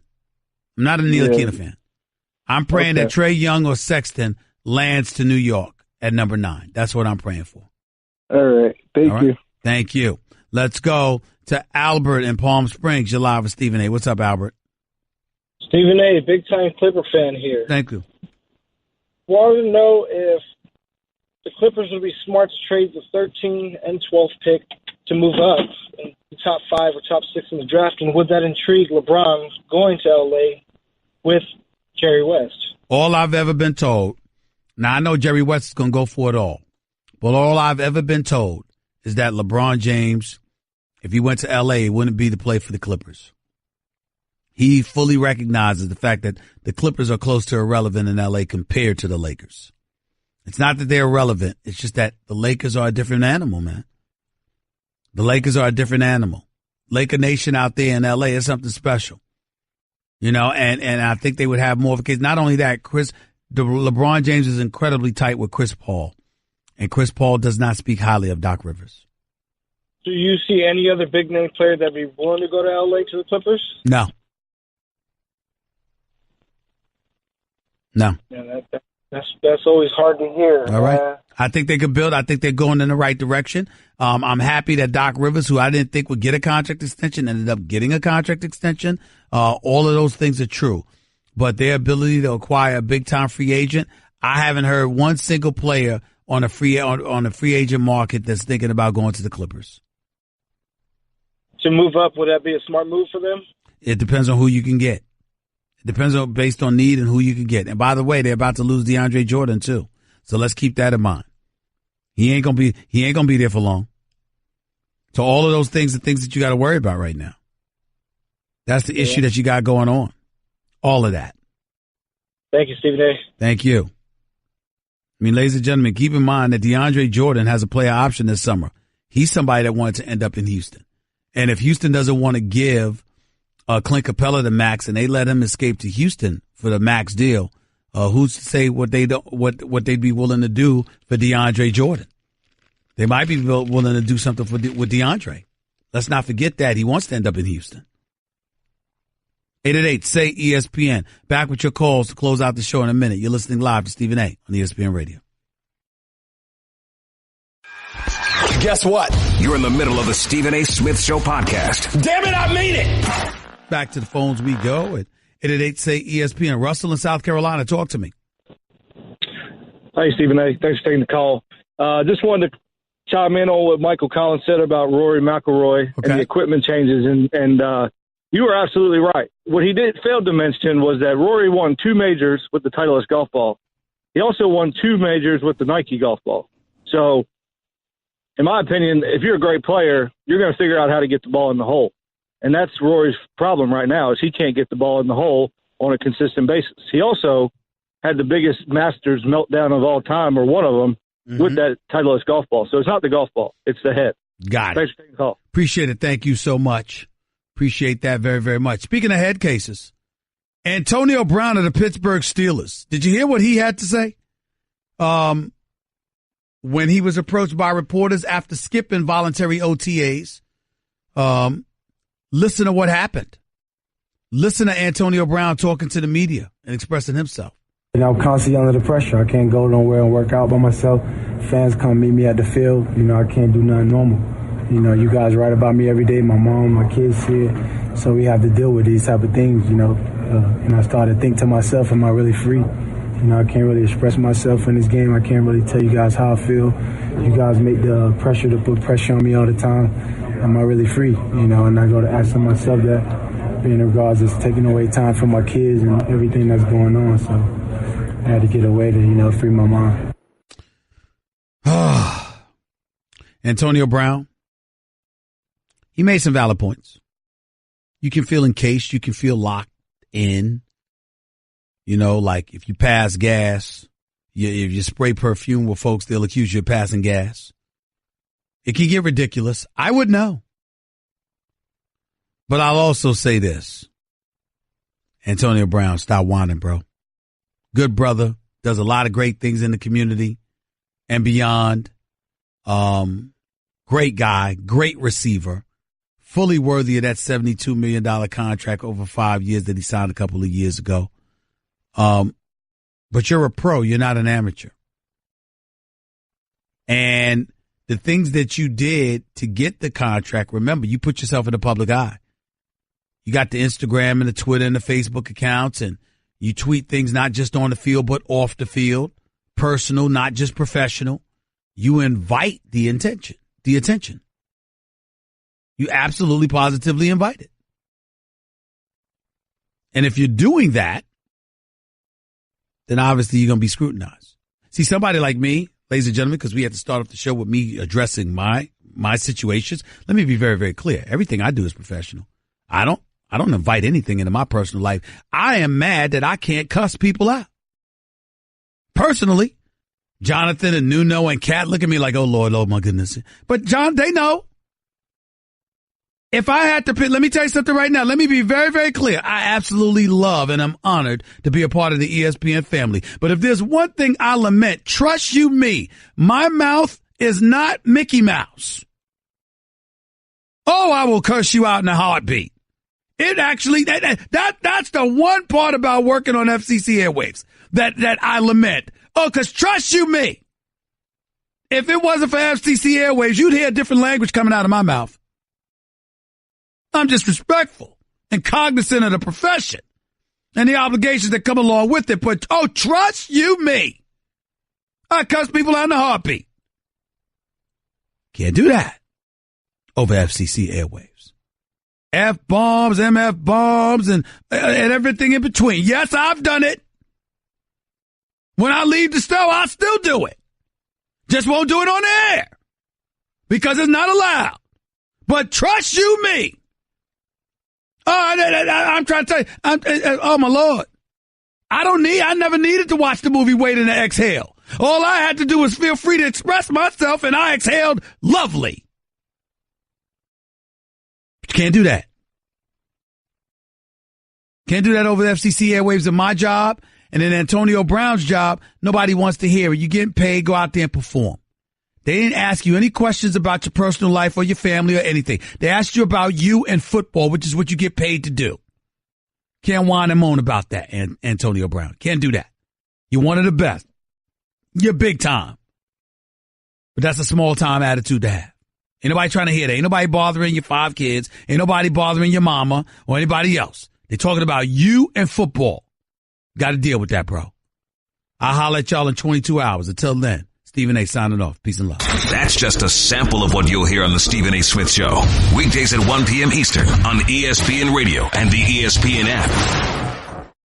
A: I'm praying that Trae Young or Sexton lands to New York at number 9. That's what I'm praying for.
T: All right. Thank you.
A: Thank you. Let's go to Albert in Palm Springs. You're live with Stephen A. What's up, Albert?
U: Stephen A., big-time Clipper fan here.
A: Thank you.
U: Wanted to know if the Clippers would be smart to trade the 13th and 12th pick to move up in the top 5 or top 6 in the draft, and would that intrigue LeBron going to L.A. with Jerry West?
A: All I've ever been told, now I know Jerry West is going to go for it all, but all I've ever been told is that LeBron James, if he went to L.A., it wouldn't be to play for the Clippers. He fully recognizes the fact that the Clippers are close to irrelevant in L.A. compared to the Lakers. It's not that they're irrelevant. It's just that the Lakers are a different animal, man. The Lakers are a different animal. Laker Nation out there in L.A. is something special. You know, and I think they would have more of a case. Not only that, LeBron James is incredibly tight with Chris Paul, and Chris Paul does not speak highly of Doc Rivers.
U: Do you see any other big name player that'd be willing to go to LA to the Clippers?
A: No. No.
U: Yeah, that's always hard to hear.
A: All right. I think they could build. I think they're going in the right direction. I'm happy that Doc Rivers, who I didn't think would get a contract extension, ended up getting a contract extension. All of those things are true. But their ability to acquire a big-time free agent, I haven't heard one single player on a free agent market that's thinking about going to the Clippers.
U: To move up, would that be a smart move for them?
A: It depends on who you can get. It depends on based on need and who you can get. And by the way, they're about to lose DeAndre Jordan too. So let's keep that in mind. He ain't gonna be there for long. So all of those things are things that you got to worry about right now. That's the issue that you got going on. All of that.
U: Thank you, Stephen A.
A: Thank you. I mean, ladies and gentlemen, keep in mind that DeAndre Jordan has a player option this summer. He's somebody that wanted to end up in Houston. And if Houston doesn't want to give Clint Capella the max and they let him escape to Houston for the max deal, who's to say what they'd be willing to do for DeAndre Jordan? They might be willing to do something with DeAndre. Let's not forget that he wants to end up in Houston. 888-SAY-ESPN. Back with your calls to close out the show in a minute. You're listening live to Stephen A. on ESPN Radio.
B: Guess what? You're in the middle of the Stephen A. Smith Show podcast.
A: Damn it, I mean it! Back to the phones we go at 888-SAY-ESPN. Russell in South Carolina, talk to me.
R: Hey, Stephen A. Thanks for taking the call. Just wanted to chime in on what Michael Collins said about Rory McIlroy and the equipment changes. And you were absolutely right. What he failed to mention was that Rory won 2 majors with the Titleist golf ball. He also won 2 majors with the Nike golf ball. So, in my opinion, if you're a great player, you're going to figure out how to get the ball in the hole. And that's Rory's problem right now is he can't get the ball in the hole on a consistent basis. He also had the biggest Masters meltdown of all time, or one of them, with that Titleist golf ball. So it's not the golf ball. It's the head.
A: Got it.
R: Thanks for taking the call.
A: Appreciate it. Thank you so much. Appreciate that very, very much. Speaking of head cases, Antonio Brown of the Pittsburgh Steelers. Did you hear what he had to say? When he was approached by reporters after skipping voluntary OTAs, listen to what happened. Listen to Antonio Brown talking to the media and expressing himself.
C: And I'm constantly under the pressure. I can't go nowhere and work out by myself. Fans come meet me at the field. I can't do nothing normal. You guys write about me every day. My mom, my kids here. So we have to deal with these type of things, and I started to think to myself, am I really free? I can't really express myself in this game. I can't really tell you guys how I feel. You guys make the pressure to put pressure on me all the time. Am I really free? And I go to asking myself that in regards to taking away time from my kids and everything that's going on. So I had to get away to, free my mind.
A: Antonio Brown, he made some valid points. You can feel encased. You can feel locked in. Like if you pass gas, if you spray perfume with folks, they'll accuse you of passing gas. It can get ridiculous. I would know. But I'll also say this. Antonio Brown, stop whining, bro. Good brother. Does a lot of great things in the community and beyond. Great guy. Great receiver. Fully worthy of that $72 million contract over 5 years that he signed a couple of years ago. But you're a pro. You're not an amateur. And the things that you did to get the contract, remember, you put yourself in the public eye. You got the Instagram and the Twitter and the Facebook accounts, and you tweet things not just on the field, but off the field, personal, not just professional. You invite the attention. You absolutely positively invite it. And if you're doing that, then obviously you're going to be scrutinized. See, somebody like me, ladies and gentlemen, because we had to start off the show with me addressing my situations. Let me be very, very clear. Everything I do is professional. I don't invite anything into my personal life. I am mad that I can't cuss people out. Personally, Jonathan and Nuno and Kat look at me like, oh, Lord, oh, my goodness. But, John, they know. If I had to pick, let me tell you something right now. Let me be very, very clear. I absolutely love and I'm honored to be a part of the ESPN family. But if there's one thing I lament, trust you me, my mouth is not Mickey Mouse. Oh, I will curse you out in a heartbeat. It actually, that's the one part about working on FCC airwaves that I lament. Oh, because trust you me, if it wasn't for FCC airwaves, you'd hear a different language coming out of my mouth. I'm just respectful and cognizant of the profession and the obligations that come along with it. But, oh, trust you me, I cuss people out in a heartbeat. Can't do that over FCC airwaves. F-bombs, MF-bombs, and everything in between. Yes, I've done it. When I leave the store, I still do it. Just won't do it on the air because it's not allowed. But trust you me. I'm trying to tell you, oh my Lord. I never needed to watch the movie Waiting to Exhale. All I had to do was feel free to express myself and I exhaled lovely. But you can't do that. Can't do that over the FCC airwaves of my job and then Antonio Brown's job. Nobody wants to hear it. You're getting paid, go out there and perform. They didn't ask you any questions about your personal life or your family or anything. They asked you about you and football, which is what you get paid to do. Can't whine and moan about that, Antonio Brown. Can't do that. You're one of the best. You're big time. But that's a small time attitude to have. Ain't nobody trying to hear that. Ain't nobody bothering your 5 kids. Ain't nobody bothering your mama or anybody else. They're talking about you and football. Got to deal with that, bro. I'll holler at y'all in 22 hours. Until then. Stephen A. signing off. Peace and love.
B: That's just a sample of what you'll hear on the Stephen A. Smith Show. Weekdays at 1 p.m. Eastern on ESPN Radio and the ESPN app.